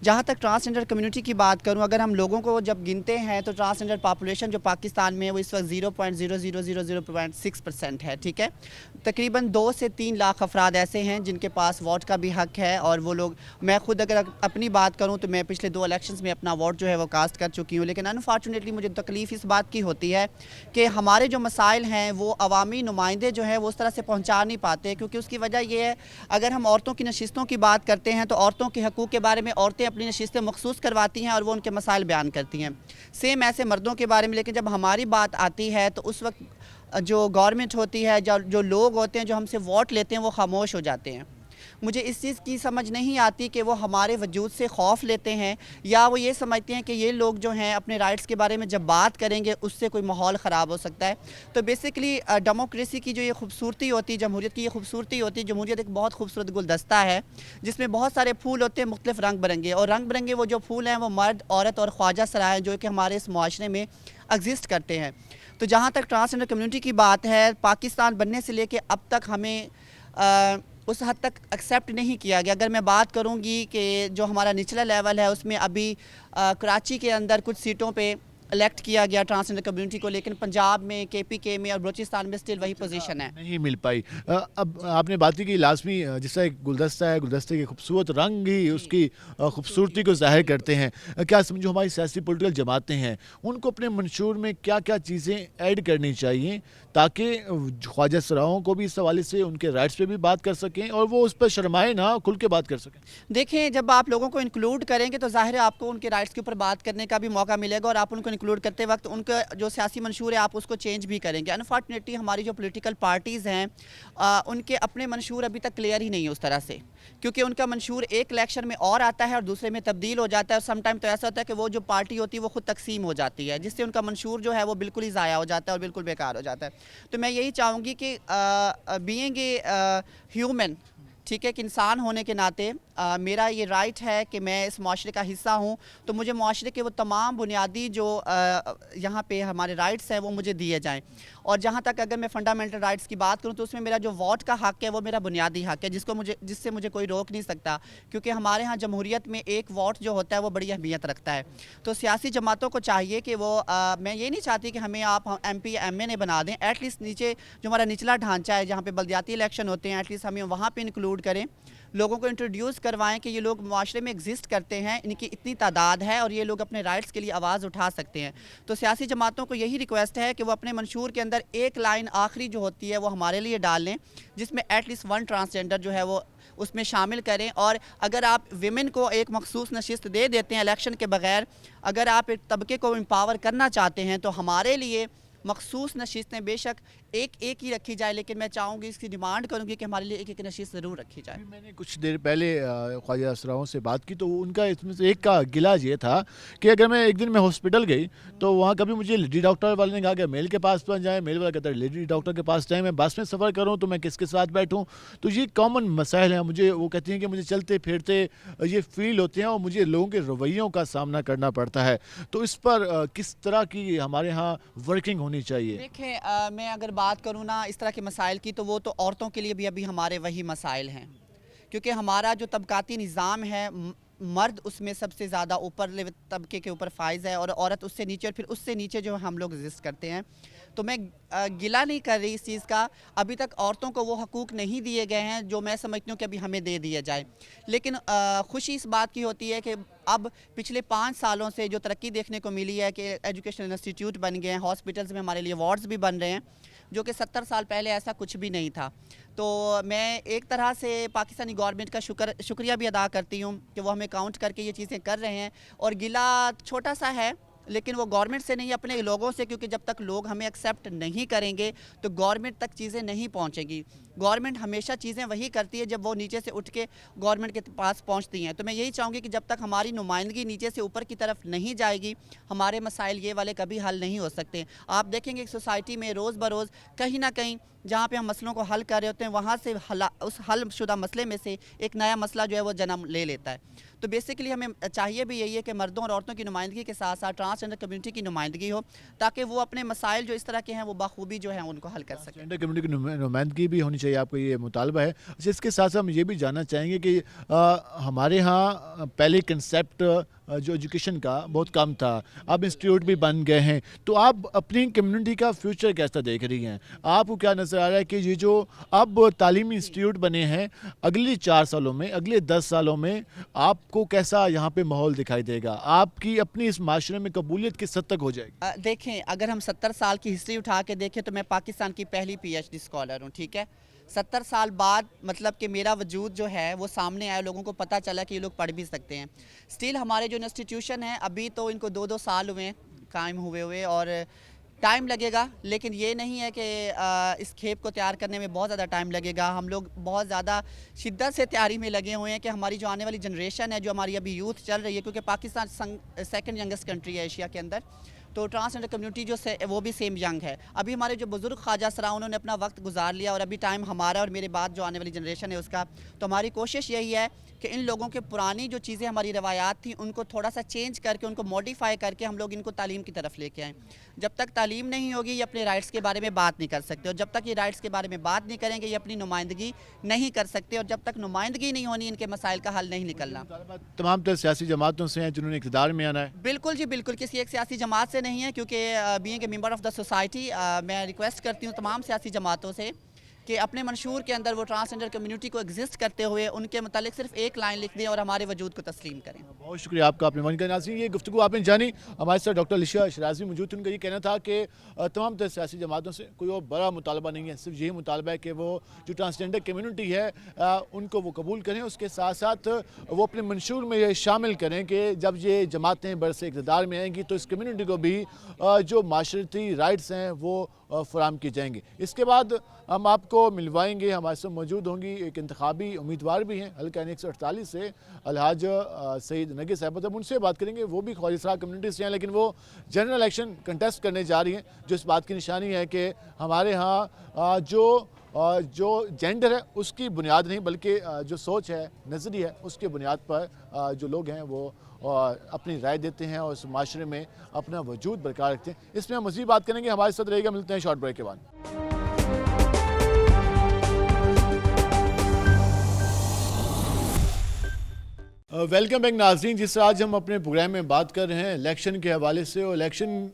जहाँ तक ट्रांसजेंडर कम्युनिटी की बात करूँ, अगर हम लोगों को जब गिनते हैं तो ट्रांसजेंडर पॉपुलेशन जो पाकिस्तान में है वो इस वक्त 0.0000.6% है। ठीक है, तकरीबन 2 से 3 लाख अफराद ऐसे हैं जिनके पास वोट का भी हक़ है। और वो लोग, मैं खुद अगर अपनी बात करूं तो मैं पिछले 2 इलेक्शंस में अपना वोट जो है वो कास्ट कर चुकी हूं। लेकिन अनफॉर्चुनेटली मुझे तकलीफ़ इस बात की होती है कि हमारे जो मसाइल हैं वो अवामी नुमाइंदे जो हैं वो उस तरह से पहुंचा नहीं पाते। क्योंकि उसकी वजह ये है, अगर हम औरतों की नशिस्तों की बात करते हैं तो औरतों के हकूक़ के बारे में औरतें अपनी नशिस्तें मखसूस करवाती हैं और वो उनके मसाइल बयान करती हैं। सेम ऐसे मर्दों के बारे में। लेकिन जब हमारी बात आती है तो उस वक्त जो गवर्नमेंट होती है, जो लोग होते हैं जो हमसे वोट लेते हैं वो खामोश हो जाते हैं। मुझे इस चीज़ की समझ नहीं आती कि वो हमारे वजूद से खौफ लेते हैं या वो ये समझते हैं कि ये लोग जो हैं अपने राइट्स के बारे में जब बात करेंगे उससे कोई माहौल ख़राब हो सकता है। तो बेसिकली डेमोक्रेसी की जो ये खूबसूरती होती है, जमहूरियत की ये खूबसूरती होती है, जमहूरियत एक बहुत खूबसूरत गुलदस्ता है जिसमें बहुत सारे फूल होते हैं मुख्तलिफ रंग बिरंगे। और रंग बिरंगे वो जो फूल हैं वो मर्द, औरत और ख्वाजा सराय हैं जो कि हमारे इस मुआशरे में एग्जिस्ट करते हैं। तो जहाँ तक ट्रांसजेंडर कम्युनिटी की बात है, पाकिस्तान बनने से लेके अब तक हमें उस हद तक एक्सेप्ट नहीं किया गया। अगर मैं बात करूंगी कि जो हमारा निचला लेवल है उसमें अभी कराची के अंदर कुछ सीटों पे इलेक्ट किया गया ट्रांसजेंडर कम्युनिटी को, लेकिन पंजाब में, KPK में और बलूचिस्तान में स्टिल वही पोजीशन है, नहीं मिल पाई। अब आपने बात की कि लाजमी जिस तरह एक गुलदस्ता है, गुलदस्ते के खूबसूरत रंग ही उसकी खूबसूरती को ज़ाहिर करते हैं। क्या समझो हमारी सियासी पॉलिटिकल जमातें हैं उनको अपने मंशूर में क्या क्या चीज़ें ऐड करनी चाहिए ताकि ख्वाजा सराओं को भी इस हवाले से उनके राइट्स पे भी बात कर सकें और वो उस पर शर्माए ना, खुल के बात कर सकें? देखें, जब आप लोगों को इंक्लूड करेंगे तो ज़ाहिर है आपको उनके राइट्स के ऊपर बात करने का भी मौका मिलेगा और आप उनको इंक्लूड करते वक्त उनका जो सियासी मंशूर है आप उसको चेंज भी करेंगे। अनफॉर्चुनेटली हमारी जो पॉलिटिकल पार्टीज़ हैं उनके अपने मंशूर अभी तक क्लियर ही नहीं है उस तरह से, क्योंकि उनका मंशूर एक इलेक्शन में और आता है और दूसरे में तब्दील हो जाता है। और सम टाइम तो ऐसा होता है कि वो जो पार्टी होती है वो खुद तकसीम हो जाती है, जिससे उनका मंशूर जो है वो बिल्कुल ही ज़ाया हो जाता है और बिल्कुल बेकार हो जाता है। तो मैं यही चाहूँगी कि बीइंग ए ह्यूमन, ठीक है, कि इंसान होने के नाते मेरा ये राइट है कि मैं इस माशरे का हिस्सा हूँ, तो मुझे माशरे के वो तमाम बुनियादी जो यहाँ पे हमारे राइट्स हैं वो मुझे दिए जाएं। और जहाँ तक अगर मैं फंडामेंटल राइट्स की बात करूँ तो उसमें मेरा जो वोट का हक़ है वो मेरा बुनियादी हक़ है जिससे मुझे कोई रोक नहीं सकता, क्योंकि हमारे यहाँ जमहूरियत में एक वोट जो होता है वो बड़ी अहमियत रखता है। तो सियासी जमातों को चाहिए कि वो मैं ये नहीं चाहती कि हमें आप MP MA बना दें, एटलीस्ट नीचे जो हमारा निचला ढांचा है जहाँ पे बल्दियाती इलेक्शन होते हैं एटलीस्ट हमें वहाँ पे इंक्लूड करें, लोगों को इंट्रोड्यूस करवाएं कि ये लोग माशरे में एग्जिस्ट करते हैं, इनकी इतनी तादाद है और ये लोग अपने राइट्स के लिए आवाज़ उठा सकते हैं। तो सियासी जमातों को यही रिक्वेस्ट है कि वो अपने मंशूर के अंदर एक लाइन आखिरी जो होती है वो हमारे लिए डाल लें, जिसमें एटलीस्ट 1 ट्रांसजेंडर जो है वो उसमें शामिल करें। और अगर आप विमेन को एक मखसूस नशिस्त दे देते हैं इलेक्शन के बगैर, अगर आप एक तबके को एम्पावर करना चाहते हैं तो हमारे लिए मखसूस नशिस्तें बेशक एक ही रखी जाए, लेकिन मैं चाहूँगी, इसकी डिमांड करूँगी कि हमारे लिए एक नशिस्त ज़रूर रखी जाए। मैंने कुछ देर पहले ख्वाजा असराओं से बात की तो उनका इसमें से एक का गिला ये था कि अगर मैं एक दिन मैं हॉस्पिटल गई तो वहाँ कभी मुझे लेडी डॉक्टर वाले ने कहा कि मेल के पास तो जाएँ, मेल वाला कहता है लेडी डॉक्टर के पास जाएँ, मैं बस में सफ़र करूँ तो मैं किसके साथ बैठूँ। तो ये कॉमन मसाइल हैं। मुझे वो कहती हैं कि मुझे चलते फिरते ये फील होते हैं और मुझे लोगों के रवैयों का सामना करना पड़ता है। तो इस पर किस तरह की हमारे यहाँ वर्किंग होनी चाहिए? देखें, मैं अगर बात करूँ ना इस तरह के मसाइल की, तो वो तो औरतों के लिए भी अभी हमारे वही मसाइल हैं, क्योंकि हमारा जो तबकाती निज़ाम है مرد اس میں سب سے زیادہ اوپر طبقے کے اوپر فائز ہے اور عورت اس سے نیچے اور پھر اس سے نیچے جو ہم لوگ ایگزسٹ کرتے ہیں. تو میں گلہ نہیں کر رہی اس چیز کا. ابھی تک عورتوں کو وہ حقوق نہیں دیے گئے ہیں جو میں سمجھتی ہوں کہ ابھی ہمیں دے دیا جائے. لیکن خوشی اس بات کی ہوتی ہے کہ اب پچھلے 5 سالوں سے جو ترقی دیکھنے کو ملی ہے کہ ایجوکیشن انسٹیٹیوٹ بن گئے ہیں, ہاسپٹلز میں ہمارے لیے وارڈز بھی بن رہے ہیں, جو کہ 70 سال پہلے ایسا کچھ بھی نہیں تھا. تو میں ایک طرح سے پاکستانی گورنمنٹ کا شکریہ بھی ادا کرتی ہوں کہ وہ ہمیں کاؤنٹ کر کے یہ چیزیں کر رہے ہیں. اور گلہ چھوٹا سا ہے لیکن وہ گورنمنٹ سے نہیں, اپنے لوگوں سے, کیونکہ جب تک لوگ ہمیں ایکسیپٹ نہیں کریں گے تو گورنمنٹ تک چیزیں نہیں پہنچیں گی. گورنمنٹ ہمیشہ چیزیں وہی کرتی ہے جب وہ نیچے سے اٹھ کے گورنمنٹ کے پاس پہنچتی ہیں. تو میں یہی چاہوں گی کہ جب تک ہماری نمائندگی نیچے سے اوپر کی طرف نہیں جائے گی, ہمارے مسائل یہ والے کبھی حل نہیں ہو سکتے. آپ دیکھیں گے سوسائٹی میں روز بروز کہیں نہ کہیں جہاں پہ ہم مسئلوں کو حل کر رہے ہوتے ہیں وہاں سے اس حل شدہ مسئلے میں سے ایک نیا مسئلہ جو ہے وہ جنم لے لیتا ہے. تو بیسیکلی ہمیں چاہیے بھی یہی ہے کہ مردوں اور عورتوں کی نمائندگی کے ساتھ ساتھ ٹرانسجنڈر کمیونٹی کی نمائندگی ہو, تاکہ وہ اپنے مسائل جو اس طرح کے ہیں وہ بخوبی جو ہیں ان کو حل کر سکیں. ٹرانسجنڈر کمیونٹی کی نمائندگی بھی ہونی چاہیے, آپ کا یہ مطالبہ ہے. اس کے ساتھ ساتھ ہم یہ بھی جاننا چاہیں گے کہ ہمارے ہاں پہلے کنسیپٹ جو ایجوکیشن کا بہت کم تھا, اب انسٹیٹیوٹ بھی بن گئے ہیں, تو آپ اپنی کمیونٹی کا فیوچر کیسا دیکھ رہی ہیں؟ آپ کو کیا نظر آ رہا ہے کہ یہ جو اب تعلیمی انسٹیٹیوٹ بنے ہیں اگلی 4 سالوں میں, اگلے 10 سالوں میں آپ کو کیسا یہاں پہ ماحول دکھائی دے گا؟ آپ کی اپنی اس معاشرے میں قبولیت کس حد تک ہو جائے گی؟ دیکھیں, اگر ہم 70 سال کی ہسٹری اٹھا کے دیکھیں تو میں پاکستان کی پہلی PhD اسکالر ہوں, ٹھیک ہے. 70 سال بعد مطلب کہ میرا وجود جو ہے وہ سامنے آیا, لوگوں کو پتہ چلا کہ یہ لوگ پڑھ بھی سکتے ہیں. سٹل ہمارے جو انسٹیٹیوشن ہیں ابھی تو ان کو 2 سال ہوئے قائم ہوئے اور ٹائم لگے گا, لیکن یہ نہیں ہے کہ اس کھیپ کو تیار کرنے میں بہت زیادہ ٹائم لگے گا. ہم لوگ بہت زیادہ شدت سے تیاری میں لگے ہوئے ہیں کہ ہماری جو آنے والی جنریشن ہے, جو ہماری ابھی یوتھ چل رہی ہے, کیونکہ پاکستان سیکنڈ ینگسٹ کنٹری ہے ایشیا کے اندر, تو ٹرانسجنڈر کمیونٹی جو وہ بھی سیم ینگ ہے. ابھی ہمارے جو بزرگ خواجہ سرا انہوں نے اپنا وقت گزار لیا اور ابھی ٹائم ہمارا اور میرے بعد جو آنے والی جنریشن ہے اس کا. تو ہماری کوشش یہی ہے کہ ان لوگوں کے پرانی جو چیزیں ہماری روایات تھیں ان کو تھوڑا سا چینج کر کے, ان کو موڈیفائی کر کے ہم لوگ ان کو تعلیم کی طرف لے کے آئیں. جب تک تعلیم نہیں ہوگی یہ اپنے رائٹس کے بارے میں بات نہیں کر سکتے, اور جب تک یہ رائٹس کے بارے میں بات نہیں کریں گے یہ اپنی نمائندگی نہیں کر سکتے, اور جب تک نمائندگی نہیں ہونی ان کے مسائل کا حل نہیں نکلنا. تمام تر سیاسی جماعتوں سے ہیں جنہوں نے اقتدار میں آنا ہے؟ بالکل جی بالکل, کسی ایک سیاسی جماعت سے نہیں ہے, کیونکہ being a member of the society میں ریکویسٹ کرتی ہوں تمام سیاسی جماعتوں سے کہ اپنے منشور کے اندر وہ ٹرانسجنڈر کمیونٹی کو ایگزسٹ کرتے ہوئے ان کے متعلق صرف ایک لائن لکھ دیں اور ہمارے وجود کو تسلیم کریں. بہت شکریہ آپ کا. اپنے من کا ناظرین, یہ گفتگو آپ نے جانی. ہمارے ساتھ ڈاکٹر علیشہ شرازی موجود تھے. ان کا یہ کہنا تھا کہ تمام تر سیاسی جماعتوں سے کوئی اور بڑا مطالبہ نہیں ہے, صرف یہی مطالبہ ہے کہ وہ جو ٹرانسجنڈر کمیونٹی ہے ان کو وہ قبول کریں. اس کے ساتھ ساتھ وہ اپنے منشور میں یہ شامل کریں کہ جب یہ جماعتیں برس اقتدار میں آئیں گی تو اس کمیونٹی کو بھی جو معاشرتی رائٹس ہیں وہ فراہم کی جائیں گے. اس کے بعد ہم آپ کو ملوائیں گے. ہمارے ساتھ موجود ہوں گی ایک انتخابی امیدوار بھی ہیں حلقہ 148 سے, الحاج سعید نرگس صاحبہ. ہم ان سے بات کریں گے. وہ بھی خواجہ سرا کمیونٹی سے ہیں لیکن وہ جنرل الیکشن کنٹیسٹ کرنے جا رہی ہیں, جو اس بات کی نشانی ہے کہ ہمارے ہاں جو جینڈر ہے اس کی بنیاد نہیں بلکہ جو سوچ ہے, نظریہ ہے, اس کے بنیاد پر جو لوگ ہیں وہ اپنی رائے دیتے ہیں اور اس معاشرے میں اپنا وجود برقرار رکھتے ہیں. اس میں ہم مزید بات کریں گے. ہمارے ساتھ رہے گا. ملتے ہیں شارٹ بریک کے بعد. ویلکم بیک ناظرین. جس آج ہم اپنے پروگرام میں بات کر رہے ہیں الیکشن کے حوالے سے, اور الیکشن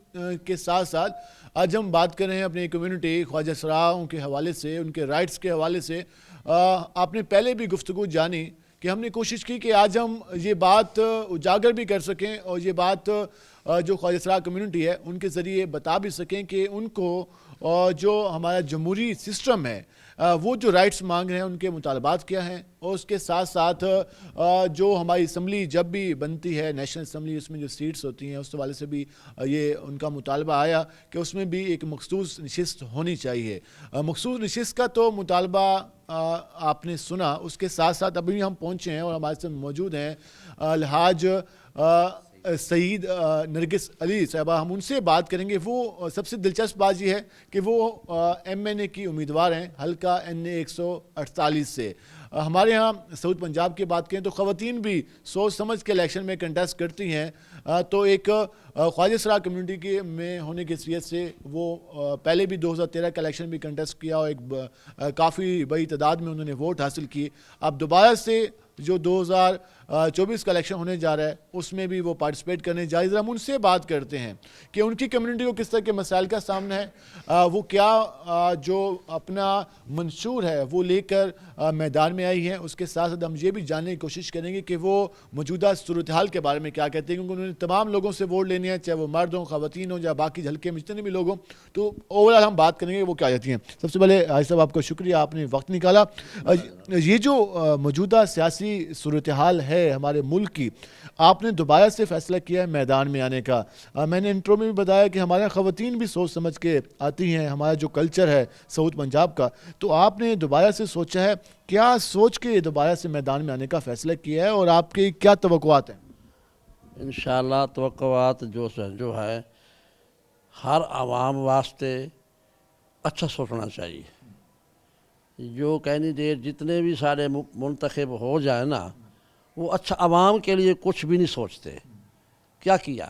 کے ساتھ ساتھ آج ہم بات کر رہے ہیں اپنی کمیونٹی خواجہ سراؤں کے حوالے سے, ان کے رائٹس کے حوالے سے. آپ نے پہلے بھی گفتگو جانی کہ ہم نے کوشش کی کہ آج ہم یہ بات اجاگر بھی کر سکیں اور یہ بات جو خواجہ سرا کمیونٹی ہے ان کے ذریعے بتا بھی سکیں کہ ان کو جو ہمارا جمہوری سسٹم ہے وہ جو رائٹس مانگ رہے ہیں ان کے مطالبات کیا ہیں, اور اس کے ساتھ ساتھ جو ہماری اسمبلی جب بھی بنتی ہے نیشنل اسمبلی, اس میں جو سیٹس ہوتی ہیں اس حوالے سے بھی یہ ان کا مطالبہ آیا کہ اس میں بھی ایک مخصوص نشست ہونی چاہیے. مخصوص نشست کا تو مطالبہ آپ نے سنا. اس کے ساتھ ساتھ ابھی ہم پہنچے ہیں اور ہمارے ساتھ موجود ہیں الحاج سعید نرگس علی صاحبہ. ہم ان سے بات کریں گے. وہ سب سے دلچسپ بات یہ ہے کہ وہ MNA کی امیدوار ہیں حلقہ NA 148 سے. ہمارے ہاں سعود پنجاب کی بات کریں تو خواتین بھی سوچ سمجھ کے الیکشن میں کنٹیسٹ کرتی ہیں, تو ایک خواجہ سرا کمیونٹی کے میں ہونے کی حیثیت سے وہ پہلے بھی 2013 کا الیکشن بھی کنٹیسٹ کیا اور ایک کافی بڑی تعداد میں انہوں نے ووٹ حاصل کی. اب دوبارہ سے جو 2024 کا الیکشن ہونے جا رہا ہے، اس میں بھی وہ پارٹیسپیٹ کرنے جائے. ذرا ہم ان سے بات کرتے ہیں کہ ان کی کمیونٹی کو کس طرح کے مسائل کا سامنا ہے، وہ کیا جو اپنا منشور ہے وہ لے کر میدان میں آئی ہیں. اس کے ساتھ ساتھ ہم یہ بھی جاننے کی کوشش کریں گے کہ وہ موجودہ صورتحال کے بارے میں کیا کہتے ہیں، کیونکہ انہوں نے تمام لوگوں سے ووٹ لینے ہیں، چاہے وہ مرد ہوں، خواتین ہوں یا باقی ہلکے میں جتنے بھی لوگ ہوں. تو اوورال ہم بات کریں گے وہ کیا جاتی ہیں. سب سے پہلے حاجی صاحب آپ کا شکریہ، آپ نے وقت نکالا. یہ جو موجودہ سیاسی صورتحال ہے ہمارے ملک کی، آپ نے دوبارہ سے فیصلہ کیا ہے میدان میں آنے کا. میں نے انٹرو میں بھی بتایا کہ ہمارے خواتین بھی سوچ سمجھ کے آتی ہیں، ہمارا جو کلچر ہے ساؤتھ پنجاب کا، تو آپ نے دوبارہ سے سوچا ہے، کیا سوچ کے دوبارہ سے میدان میں آنے کا فیصلہ کیا ہے اور آپ کی کیا توقعات ہیں؟ انشاءاللہ توقعات جو ہے ہر عوام واسطے اچھا سوچنا چاہیے. جو کینڈیڈیٹ جتنے بھی سارے منتخب ہو جائے نا، وہ اچھا عوام کے لیے کچھ بھی نہیں سوچتے. کیا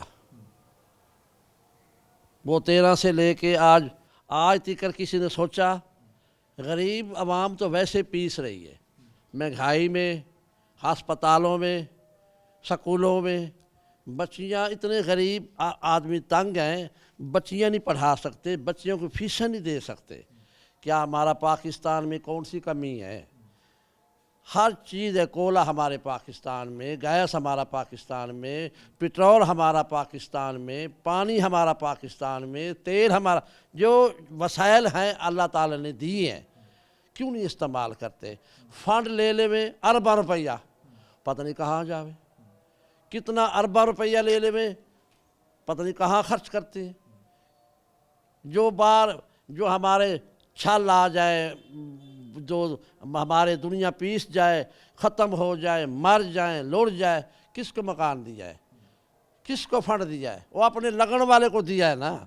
وہ 13 سے لے کے آج تک کسی نے سوچا؟ غریب عوام تو ویسے پیس رہی ہے، مہنگائی میں، ہسپتالوں میں، سکولوں میں. بچیاں اتنے غریب آدمی تنگ ہیں، بچیاں نہیں پڑھا سکتے، بچیوں کو فیسیں نہیں دے سکتے. کیا ہمارا پاکستان میں کون سی کمی ہے؟ ہر چیز ہے. کولا ہمارے پاکستان میں، گیس ہمارا پاکستان میں، پٹرول ہمارا پاکستان میں، پانی ہمارا پاکستان میں، تیل ہمارا. جو وسائل ہیں اللہ تعالی نے دی ہیں، کیوں نہیں استعمال کرتے؟ فنڈ لے میں ارباں روپیہ پتہ نہیں کہاں جاوے، کتنا ارباں روپیہ لے میں پتہ نہیں کہاں خرچ کرتے ہیں. جو ہمارے چھل آ جائے، جو ہمارے دنیا پیس جائے، ختم ہو جائے، مر جائیں، لڑ جائے، کس کو مکان دیا ہے؟ کس کو فنڈ دیا ہے؟ وہ اپنے لگن والے کو دیا ہے نا.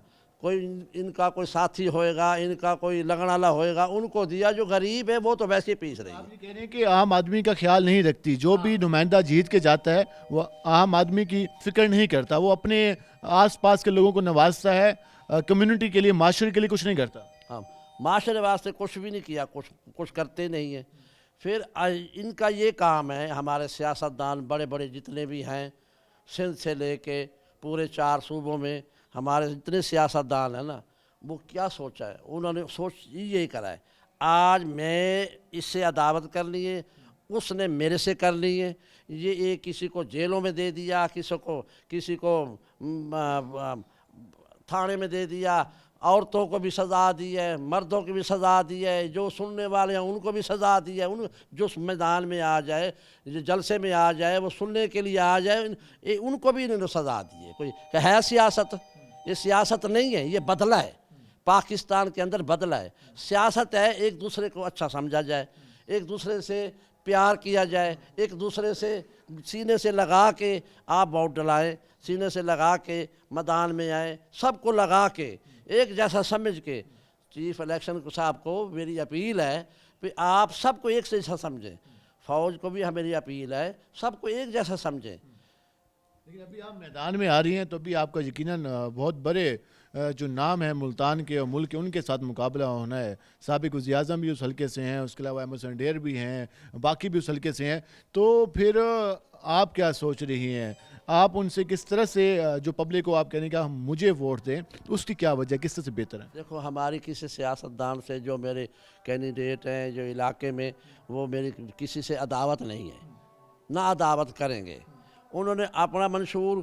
کوئی ان کا کوئی ساتھی ہوئے گا، ان کا کوئی لگن والا ہوئے گا، ان کو دیا. جو غریب ہے وہ تو ویسے پیس رہی ہے. آپ یہ کہہ رہے ہیں کہ عام آدمی کا خیال نہیں رکھتی. جو بھی نمائندہ جیت کے جاتا ہے وہ عام آدمی کی فکر نہیں کرتا، وہ اپنے آس پاس کے لوگوں کو نوازتا ہے، کمیونٹی کے لیے، معاشرے کے لیے کچھ نہیں کرتا. ہاں، معاشرے واسطے کچھ بھی نہیں کیا، کچھ کرتے نہیں ہیں. پھر ان کا یہ کام ہے، ہمارے سیاستدان بڑے بڑے جتنے بھی ہیں، سندھ سے لے کے پورے 4 صوبوں میں ہمارے جتنے سیاستدان ہیں نا، وہ کیا سوچا ہے؟ انہوں نے یہی کرا ہے. آج میں اس سے عداوت کر لی ہے، اس نے میرے سے کر لی ہے. یہ کسی کو جیلوں میں دے دیا، کسی کو تھانے میں دے دیا، عورتوں کو بھی سزا دی ہے، مردوں کو بھی سزا دی ہے، جو سننے والے ہیں ان کو بھی سزا دی ہے. جو میدان میں آ جائے، جو جلسے میں آ جائے، وہ سننے کے لیے آ جائے، ان کو بھی انہوں نے سزا دی ہے. کوئی کہ ہے سیاست؟ یہ سیاست نہیں ہے، یہ بدلہ ہے. پاکستان کے اندر بدلہ ہے. سیاست ہے ایک دوسرے کو اچھا سمجھا جائے، ایک دوسرے سے پیار کیا جائے، ایک دوسرے سے سینے سے لگا کے آپ ووٹ ڈلائیں، سینے سے لگا کے میدان میں آئیں، سب کو لگا کے ایک جیسا سمجھ کے. چیف الیکشن صاحب کو میری اپیل ہے کہ آپ سب کو ایک جیسا سمجھیں. فوج کو بھی میری اپیل ہے، سب کو ایک جیسا سمجھیں. لیکن ابھی آپ میدان میں آ رہی ہیں تو ابھی آپ کا یقیناً بہت بڑے جو نام ہیں ملتان کے اور ملک کے، ان کے ساتھ مقابلہ ہونا ہے. سابق وزیر اعظم بھی اس حلقے سے ہیں، اس کے علاوہ احمد حسین ڈیر بھی ہیں، باقی بھی اس حلقے سے ہیں. تو پھر آپ کیا سوچ رہی ہیں؟ آپ ان سے کس طرح سے جو پبلک کو آپ کہنے کا مجھے ووٹ دیں، اس کی کیا وجہ، کس طرح سے بہتر ہے؟ دیکھو، ہماری کسی سیاستدان سے، جو میرے کینڈیڈیٹ ہیں جو علاقے میں، وہ میری کسی سے عداوت نہیں ہے، نہ عداوت کریں گے. انہوں نے اپنا منشور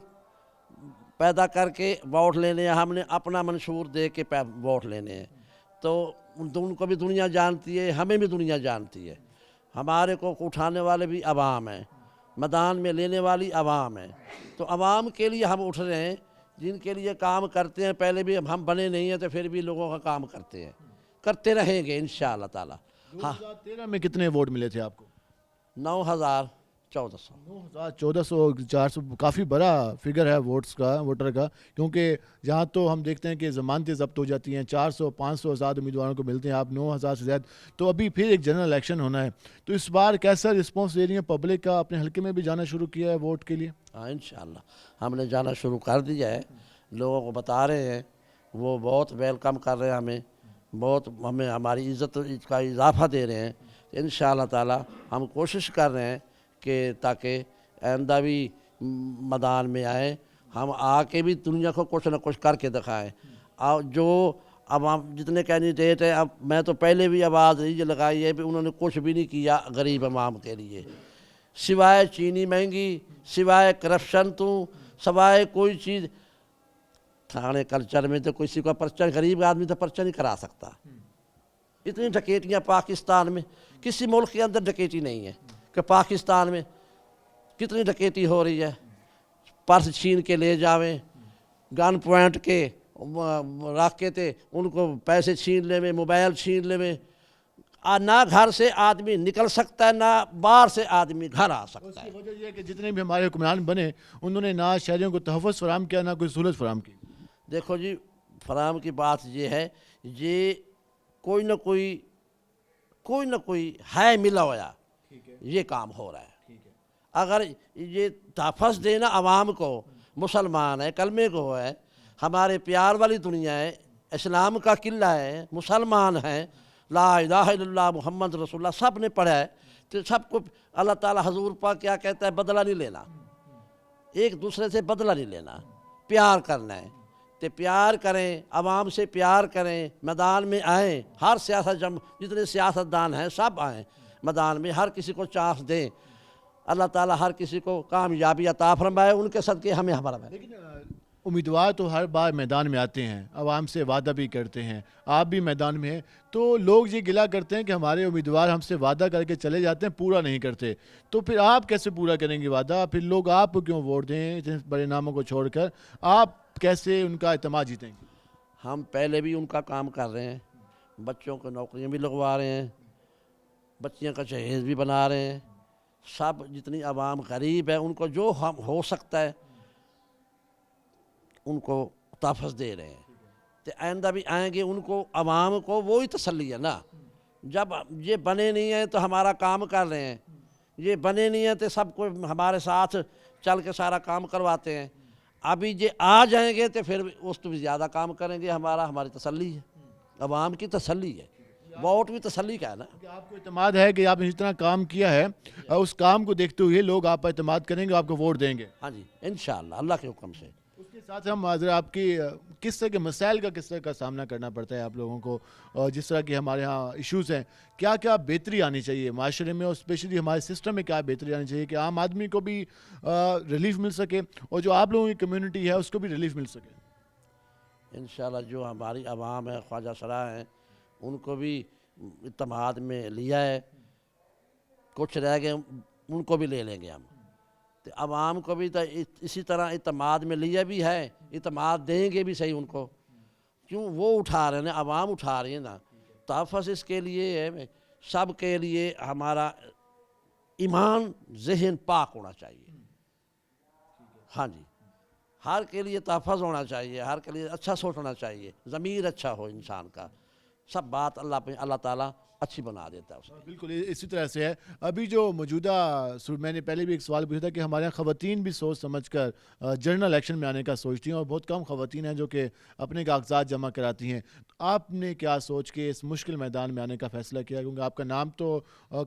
پیدا کر کے ووٹ لینے ہیں، ہم نے اپنا منشور دے کے ووٹ لینے ہیں. تو ان کو بھی دنیا جانتی ہے، ہمیں بھی دنیا جانتی ہے. ہمارے کو اٹھانے والے بھی عوام ہیں، میدان میں لینے والی عوام ہے. تو عوام کے لیے ہم اٹھ رہے ہیں، جن کے لیے کام کرتے ہیں. پہلے بھی ہم بنے نہیں ہیں تو پھر بھی لوگوں کا کام کرتے ہیں، کرتے رہیں گے انشاءاللہ تعالی. 2013 میں کتنے ووٹ ملے تھے آپ کو؟ 9,1400. 9,1400 400 کافی بڑا فگر ہے ووٹر کا، کیونکہ جہاں تو ہم دیکھتے ہیں کہ ضمانتیں ضبط ہو جاتی ہیں، 400-500 آزاد امیدواروں کو ملتے ہیں، آپ 9,000 سے زیادہ. تو ابھی پھر ایک جنرل الیکشن ہونا ہے، تو اس بار کیسا رسپانس دے رہی ہیں پبلک کا؟ اپنے حلقے میں بھی جانا شروع کیا ہے ووٹ کے لیے؟ ہاں، انشاءاللہ ہم نے جانا شروع کر دیا ہے. لوگوں کو بتا رہے ہیں، وہ بہت ویلکم کر رہے ہیں ہمیں، بہت ہمیں ہماری عزت کا اضافہ دے رہے ہیں. انشاءاللہ تعالی ہم کوشش کر رہے ہیں کہ تاکہ آئندہ بھی میدان میں آئیں, ہم آ کے بھی دنیا کو کچھ نہ کچھ کر کے دکھائیں. اور جو عوام جتنے کینڈیڈیٹ ہیں, اب میں تو پہلے بھی آواز یہ لگائی ہے کہ انہوں نے کچھ بھی نہیں کیا غریب عوام کے لیے, سوائے چینی مہنگی, سوائے کرپشن, سوائے کوئی چیز. کھانے کلچر میں تو کسی کا پرچہ, غریب آدمی تو پرچہ نہیں کرا سکتا. اتنی ڈکیتیاں پاکستان میں, کسی ملک کے اندر ڈکیتی نہیں ہے کہ پاکستان میں کتنی ڈکیتی ہو رہی ہے. پرس چھین کے لے جاویں, گن پوائنٹ کے رکھ کے تھے ان کو پیسے چھین لے میں, موبائل چھین لے میں. نہ گھر سے آدمی نکل سکتا ہے, نہ باہر سے آدمی گھر آ سکتا ہے. اس کی وجہ یہ ہے کہ جتنے بھی ہمارے حکمران بنے انہوں نے نہ شہریوں کو تحفظ فراہم کیا, نہ کوئی سہولت فراہم کی. دیکھو جی, فراہم کی بات یہ ہے, یہ کوئی نہ کوئی ہے ملا ہوا یہ کام ہو رہا ہے. اگر یہ تحفظ دینا عوام کو, مسلمان ہے, کلمے کو ہے, ہمارے پیار والی دنیا ہے, اسلام کا قلعہ ہے, مسلمان ہیں, لا الہ الا اللہ محمد رسول اللہ سب نے پڑھا ہے, تو سب کو اللہ تعالیٰ حضور پاک کیا کہتا ہے, بدلہ نہیں لینا, ایک دوسرے سے بدلہ نہیں لینا, پیار کرنا ہے. تو پیار کریں, عوام سے پیار کریں, میدان میں آئیں, ہر جتنے سیاستدان ہیں سب آئیں میدان میں, ہر کسی کو چانس دیں. اللہ تعالیٰ ہر کسی کو کامیابی عطا فرمائے, ان کے صدقے ہمیں ہمارا. لیکن امیدوار تو ہر بار میدان میں آتے ہیں, عوام سے وعدہ بھی کرتے ہیں, آپ بھی میدان میں ہیں, تو لوگ یہ گلہ کرتے ہیں کہ ہمارے امیدوار ہم سے وعدہ کر کے چلے جاتے ہیں, پورا نہیں کرتے. تو پھر آپ کیسے پورا کریں گے وعدہ؟ پھر لوگ آپ کو کیوں ووٹ دیں جن بڑے ناموں کو چھوڑ کر؟ آپ کیسے ان کا اعتماد جیتیں گے؟ ہم پہلے بھی ان کا کام کر رہے ہیں, بچوں کو نوکریاں بھی لگوا رہے ہیں, بچیاں کا جہیز بھی بنا رہے ہیں. سب جتنی عوام غریب ہے ان کو جو ہم ہو سکتا ہے ان کو تحفظ دے رہے ہیں. تو آئندہ بھی آئیں گے, ان کو عوام کو وہی تسلی ہے نا. جب یہ بنے نہیں ہیں تو ہمارا کام کر رہے ہیں, یہ بنے نہیں ہیں تو سب کو ہمارے ساتھ چل کے سارا کام کرواتے ہیں. ابھی یہ آ جائیں گے تو پھر اس تو بھی زیادہ کام کریں گے. ہماری تسلی ہے, عوام کی تسلی ہے, ووٹ بھی تسلی کا ہے نا. آپ کو اعتماد ہے کہ آپ نے جتنا کام کیا ہے اس کام کو دیکھتے ہوئے لوگ آپ پر اعتماد کریں گے, آپ کو ووٹ دیں گے؟ ہاں جی, انشاءاللہ اللہ کے حکم سے. اس کے ساتھ ہم ذرا آپ کی کس طرح کے مسائل کا کس طرح کا سامنا کرنا پڑتا ہے آپ لوگوں کو, اور جس طرح کے ہمارے ہاں ایشوز ہیں, کیا کیا بہتری آنی چاہیے معاشرے میں, اور اسپیشلی ہمارے سسٹم میں کیا بہتری آنی چاہیے کہ عام آدمی کو بھی ریلیف مل سکے اور جو آپ لوگوں کی کمیونٹی ہے اس کو بھی ریلیف مل سکے؟ انشاءاللہ جو ہماری عوام ہے, خواجہ سرا ہیں, ان کو بھی اعتماد میں لیا ہے. کچھ رہ گئے ان کو بھی لے لیں گے ہم. تو عوام کو بھی اسی طرح اعتماد میں لیا بھی ہے, اعتماد دیں گے بھی صحیح ان کو. کیوں وہ اٹھا رہے ہیں, عوام اٹھا رہی ہے نا. تحفظ اس کے لیے ہے, سب کے لیے ہمارا ایمان ذہن پاک ہونا چاہیے. ہاں جی, ہر کے لیے تحفظ ہونا چاہیے, ہر کے لیے اچھا سوچنا چاہیے, ضمیر اچھا ہو انسان کا, سب بات اللہ تعالیٰ اچھی بنا دیتا ہے. بالکل اسی طرح سے ہے. ابھی جو موجودہ میں نے پہلے بھی ایک سوال پوچھا تھا کہ ہمارے یہاں خواتین بھی سوچ سمجھ کر جنرل الیکشن میں آنے کا سوچتی ہیں, اور بہت کم خواتین ہیں جو کہ اپنے کاغذات جمع کراتی ہیں. آپ نے کیا سوچ کے اس مشکل میدان میں آنے کا فیصلہ کیا؟ کیونکہ آپ کا نام تو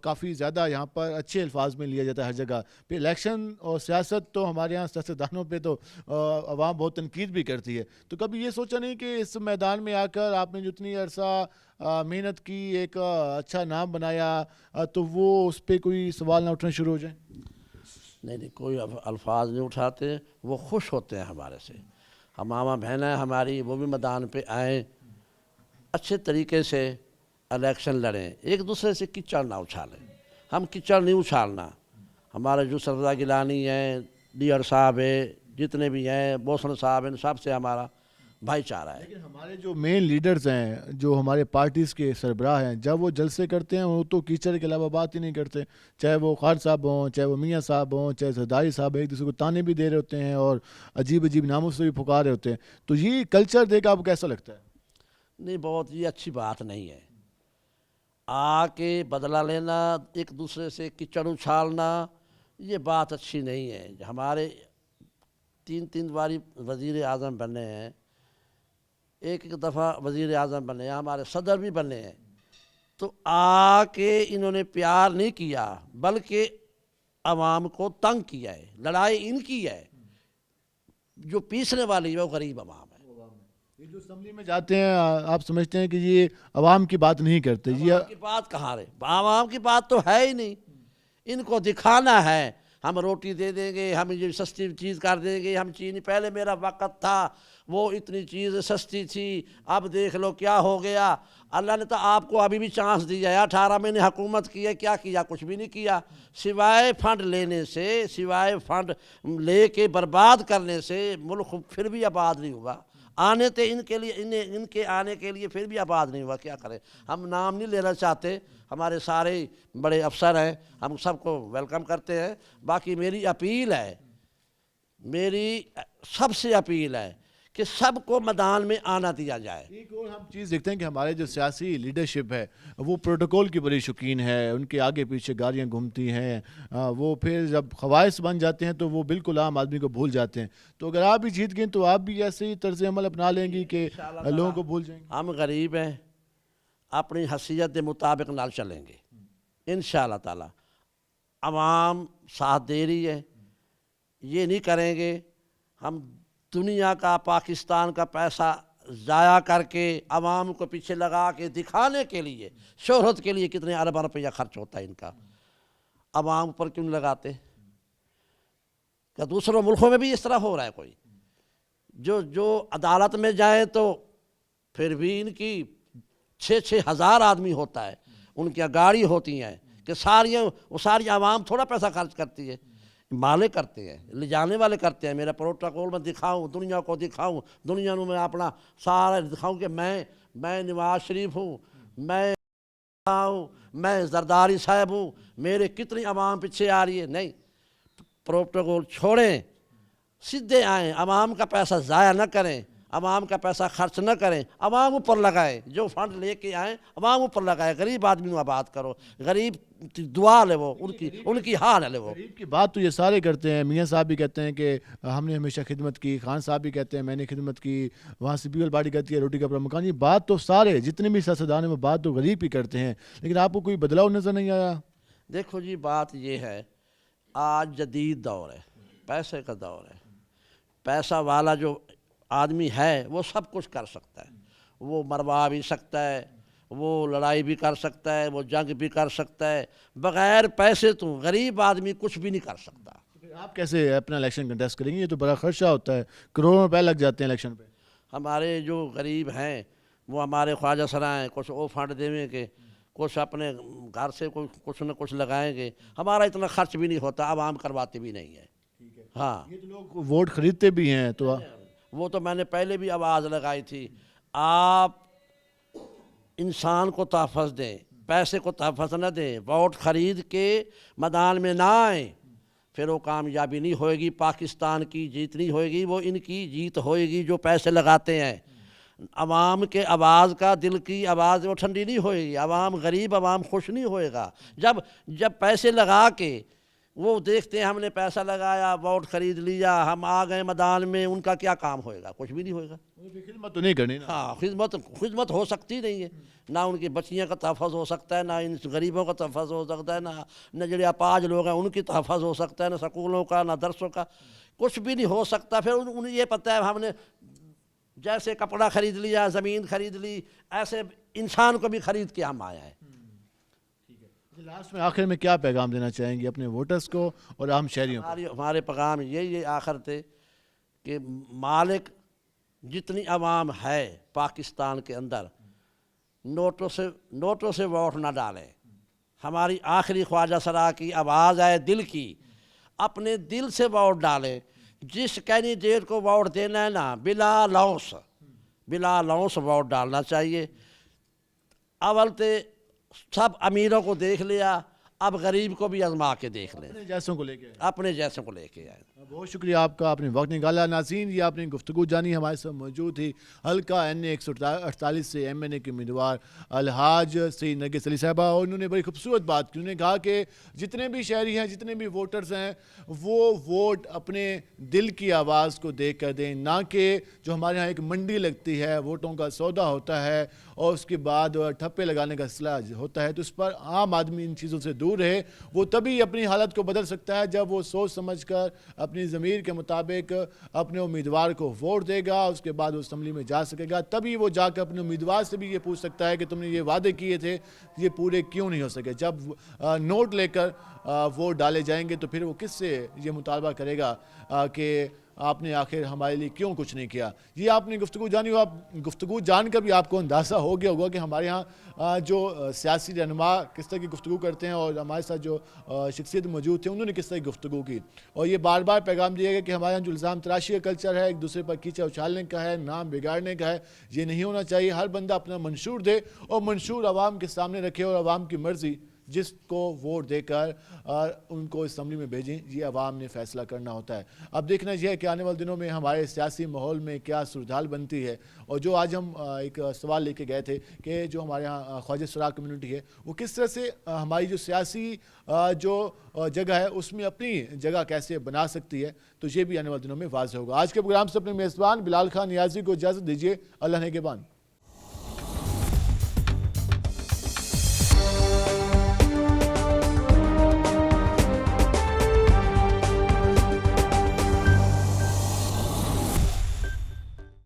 کافی زیادہ یہاں پر اچھے الفاظ میں لیا جاتا ہے ہر جگہ پہ. الیکشن اور سیاست تو ہمارے یہاں سیاستدانوں پہ تو عوام بہت تنقید بھی کرتی ہے, تو کبھی یہ سوچا نہیں کہ اس میدان میں آ کر آپ نے جتنی عرصہ محنت کی, ایک اچھا نام بنایا, تو وہ اس پہ کوئی سوال نہ اٹھنا شروع ہو جائیں؟ نہیں, کوئی الفاظ نہیں اٹھاتے, وہ خوش ہوتے ہیں ہمارے سے. ماما بہنیں ہماری وہ بھی میدان پہ آئیں, اچھے طریقے سے الیکشن لڑیں, ایک دوسرے سے کچڑ نہ اچھالیں. ہم کچڑ نہیں اچھالنا. ہمارے جو سرفراز گیلانی ہیں, ڈیئر صاحب ہے, جتنے بھی ہیں, بوسن صاحب ہیں, سب سے ہمارا بھائی چارہ ہے. لیکن ہمارے جو مین لیڈرز ہیں, جو ہمارے پارٹیز کے سربراہ ہیں, جب وہ جلسے کرتے ہیں وہ تو کیچڑ کے علاوہ بات ہی نہیں کرتے. چاہے وہ خان صاحب ہوں, چاہے وہ میاں صاحب ہوں, چاہے زرداری صاحب, ایک دوسرے کو تانے بھی دے رہے ہوتے ہیں اور عجیب عجیب ناموں سے بھی پکار رہے ہوتے ہیں. تو یہ کلچر دیکھ آپ کو کیسا لگتا ہے؟ نہیں, بہت یہ اچھی بات نہیں ہے. آ کے بدلہ لینا, ایک دوسرے سے کچڑ اچھالنا, یہ بات اچھی نہیں ہے. ہمارے 3 باری وزیر اعظم بنے ہیں, ایک دفعہ وزیر اعظم بنے ہیں, ہمارے صدر بھی بنے ہیں. تو آ کے انہوں نے پیار نہیں کیا, بلکہ عوام کو تنگ کیا ہے، لڑائی ان کی ہے، جو پیسنے والی ہے وہ غریب عوام ہے۔ یہ جو اسمبلی میں جاتے ہیں آپ سمجھتے ہیں کہ یہ عوام کی بات نہیں کرتے؟ یہ عوام کی بات کہاں رہے، عوام کی بات تو ہے ہی نہیں، ان کو دکھانا ہے ہم روٹی دے دیں گے، ہم یہ سستی چیز کر دیں گے، ہم چینی، پہلے میرا وقت تھا وہ اتنی چیز سستی تھی، اب دیکھ لو کیا ہو گیا۔ اللہ نے تو آپ کو ابھی بھی چانس دیا ہے، 18 مہینے حکومت کی ہے، کیا کیا؟ کچھ بھی نہیں کیا، سوائے فنڈ لینے سے، سوائے فنڈ لے کے برباد کرنے سے ملک پھر بھی آباد نہیں ہوا۔ آنے تھے ان کے لیے، ان کے آنے کے لیے پھر بھی آباد نہیں ہوا، کیا کریں؟ ہم نام نہیں لینا چاہتے، ہمارے سارے بڑے افسر ہیں، ہم سب کو ویلکم کرتے ہیں۔ باقی میری اپیل ہے، میری سب سے اپیل ہے کہ سب کو میدان میں آنا دیا جائے۔ ایک اور ہم چیز دیکھتے ہیں کہ ہمارے جو سیاسی لیڈرشپ ہے وہ پروٹوکول کی بڑی شوقین ہے، ان کے آگے پیچھے گاڑیاں گھومتی ہیں، وہ پھر جب خواص بن جاتے ہیں تو وہ بالکل عام آدمی کو بھول جاتے ہیں۔ تو اگر آپ بھی جیت گئے تو آپ بھی ایسے ہی طرز عمل اپنا لیں گی کہ لوگوں کو بھول جائیں گے؟ ہم غریب ہیں، اپنی حیثیت کے مطابق نال چلیں گے انشاءاللہ تعالی۔ عوام ساتھ دے رہی ہے، یہ نہیں کریں گے ہم دنیا کا، پاکستان کا پیسہ ضائع کر کے عوام کو پیچھے لگا کے دکھانے کے لیے، شہرت کے لیے کتنے ارب روپیہ خرچ ہوتا ہے ان کا، عوام پر کیوں لگاتے؟ کیا دوسروں ملکوں میں بھی اس طرح ہو رہا ہے کوئی؟ جو عدالت میں جائیں تو پھر بھی ان کی 6-6 ہزار آدمی ہوتا ہے، ان کی گاڑی ہوتی ہیں کہ ساری عوام تھوڑا پیسہ خرچ کرتی ہے، مالے کرتے ہیں، لے جانے والے کرتے ہیں۔ میرا پروٹوکول میں دکھاؤں، دنیا کو دکھاؤں، دنیا میں اپنا سارا دکھاؤں کہ میں نواز شریف ہوں، میں زرداری صاحب ہوں، میرے کتنی عوام پیچھے آ رہی ہے۔ نہیں، پروٹوکول چھوڑیں، سیدھے آئیں، عوام کا پیسہ ضائع نہ کریں، عوام کا پیسہ خرچ نہ کریں، عوام اوپر لگائیں، جو فنڈ لے کے آئیں عوام اوپر لگائیں، غریب آدمی کو آباد کرو، غریب دعا لے، وہ ان کی حال ہے وہ۔ غریب کی بات تو یہ سارے کرتے ہیں، میاں صاحب بھی کہتے ہیں کہ ہم نے ہمیشہ خدمت کی، خان صاحب بھی کہتے ہیں میں نے خدمت کی، وہاں سے پیپل پارٹی کہتی ہے روٹی کا مکان۔ یہ بات تو سارے جتنے بھی سیاستدان ہیں وہ بات تو غریب ہی کرتے ہیں، لیکن آپ کو کوئی بدلاؤ نظر نہیں آیا؟ دیکھو جی، بات یہ ہے، آج جدید دور ہے، پیسے کا دور ہے، پیسہ والا جو آدمی ہے وہ سب کچھ کر سکتا ہے، وہ مروا بھی سکتا ہے، وہ لڑائی بھی کر سکتا ہے، وہ جنگ بھی کر سکتا ہے، بغیر پیسے تو غریب آدمی کچھ بھی نہیں کر سکتا۔ آپ کیسے اپنا الیکشن کنٹیسٹ کریں گے؟ یہ تو بڑا خرچہ ہوتا ہے، کروڑوں روپے لگ جاتے ہیں الیکشن پہ۔ ہمارے جو غریب ہیں وہ ہمارے خواجہ سرائیں، کچھ وہ فنڈ دیں گے، کچھ اپنے گھر سے کچھ نہ کچھ لگائیں گے، ہمارا اتنا خرچ بھی نہیں ہوتا، عوام کرواتے بھی نہیں ہے۔ ہاں، یہ تو لوگ ووٹ خریدتے بھی ہیں، تو وہ تو میں نے پہلے بھی آواز لگائی تھی، آپ انسان کو تحفظ دیں، پیسے کو تحفظ نہ دیں، ووٹ خرید کے میدان میں نہ آئیں، پھر وہ کامیابی نہیں ہوئے گی، پاکستان کی جیت نہیں ہوئے گی، وہ ان کی جیت ہوئے گی جو پیسے لگاتے ہیں۔ عوام کے آواز کا، دل کی آواز وہ ٹھنڈی نہیں ہوئے گی، عوام غریب عوام خوش نہیں ہوئے گا۔ جب پیسے لگا کے وہ دیکھتے ہیں ہم نے پیسہ لگایا، ووٹ خرید لیا، ہم آ گئے میدان میں، ان کا کیا کام ہوئے گا؟ کچھ بھی نہیں ہوئے گا۔ خدمت تو نہیں کرنی نا۔ ہاں، خدمت ہو سکتی نہیں ہے، نہ ان کی بچیاں کا تحفظ ہو سکتا ہے، نہ ان غریبوں کا تحفظ ہو سکتا ہے، نہ جڑے اپاہج لوگ ہیں ان کی تحفظ ہو سکتا ہے، نہ سکولوں کا، نہ درسوں کا، کچھ بھی نہیں ہو سکتا۔ پھر انہیں یہ پتہ ہے ہم نے جیسے کپڑا خرید لیا، زمین خرید لی، ایسے انسان کو بھی خرید کے ہم آیا ہے۔ لاسٹ میں آخر میں کیا پیغام دینا چاہیں گے اپنے ووٹرز کو اور عام شہریوں کو؟ ہمارے پیغام یہی آخر تھے کہ مالک جتنی عوام ہے پاکستان کے اندر، نوٹوں سے ووٹ نہ ڈالیں، ہماری آخری خواجہ سرا کی آواز ہے دل کی، اپنے دل سے ووٹ ڈالیں، جس کینڈیڈیٹ کو ووٹ دینا ہے نا بلا لونس ووٹ ڈالنا چاہیے۔ اول تے سب امیروں کو دیکھ لیا، اب غریب کو بھی آزما کے دیکھ لیں، اپنے جیسوں کو لے کے اپنے جیسوں کو لے کے آئے۔ بہت شکریہ آپ کا، آپ نے وقت نکالا۔ ناظرین، یہ آپ نے گفتگو جانی، ہمارے ساتھ موجود تھی حلقہ NA 148 سے MNA کے امیدوار الحاج سید نرگس علی صاحبہ، اور انہوں نے بڑی خوبصورت بات کی۔ انہوں نے کہا کہ جتنے بھی شہری ہیں، جتنے بھی ووٹرز ہیں، وہ ووٹ اپنے دل کی آواز کو دیکھ کر دیں، نہ کہ جو ہمارے ہاں ایک منڈی لگتی ہے، ووٹوں کا سودا ہوتا ہے اور اس کے بعد ٹھپے لگانے کا سلسلہ ہوتا ہے، تو اس پر عام آدمی ان چیزوں سے دور دور رہے. وہ تبھی اپنی حالت کو بدل سکتا ہے جب وہ سوچ سمجھ کر اپنی ضمیر کے مطابق اپنے امیدوار کو ووٹ دے گا, اس کے بعد وہ اسمبلی میں جا سکے گا. تبھی وہ جا کر اپنے امیدوار سے بھی یہ پوچھ سکتا ہے کہ تم نے یہ وعدے کیے تھے یہ پورے کیوں نہیں ہو سکے. جب نوٹ لے کر ووٹ ڈالے جائیں گے تو پھر وہ کس سے یہ مطالبہ کرے گا کہ آپ نے آخر ہمارے لیے کیوں کچھ نہیں کیا. یہ آپ نے گفتگو جانی ہو, آپ گفتگو جان کر بھی آپ کو اندازہ ہو گیا ہوگا کہ ہمارے ہاں جو سیاسی رہنما کس طرح کی گفتگو کرتے ہیں اور ہمارے ساتھ جو شخصیت موجود تھے انہوں نے کس طرح کی گفتگو کی. اور یہ بار بار پیغام دیا گیا کہ ہمارے یہاں جو الزام تراشی کا کلچر ہے, ایک دوسرے پر کیچڑ اچھالنے کا ہے, نام بگاڑنے کا ہے, یہ نہیں ہونا چاہیے. ہر بندہ اپنا منشور دے اور منشور عوام کے سامنے رکھے اور عوام کی مرضی جس کو ووٹ دے کر ان کو اسمبلی میں بھیجیں, یہ عوام نے فیصلہ کرنا ہوتا ہے. اب دیکھنا یہ ہے کہ آنے والے دنوں میں ہمارے سیاسی ماحول میں کیا صورتحال بنتی ہے. اور جو آج ہم ایک سوال لے کے گئے تھے کہ جو ہمارے ہاں خواجہ سرا کمیونٹی ہے وہ کس طرح سے ہماری جو سیاسی جو جگہ ہے اس میں اپنی جگہ کیسے بنا سکتی ہے, تو یہ بھی آنے والے دنوں میں واضح ہوگا. آج کے پروگرام سے اپنے میزبان بلال خان نیازی کو اجازت دیجیے. اللہ نگہبان.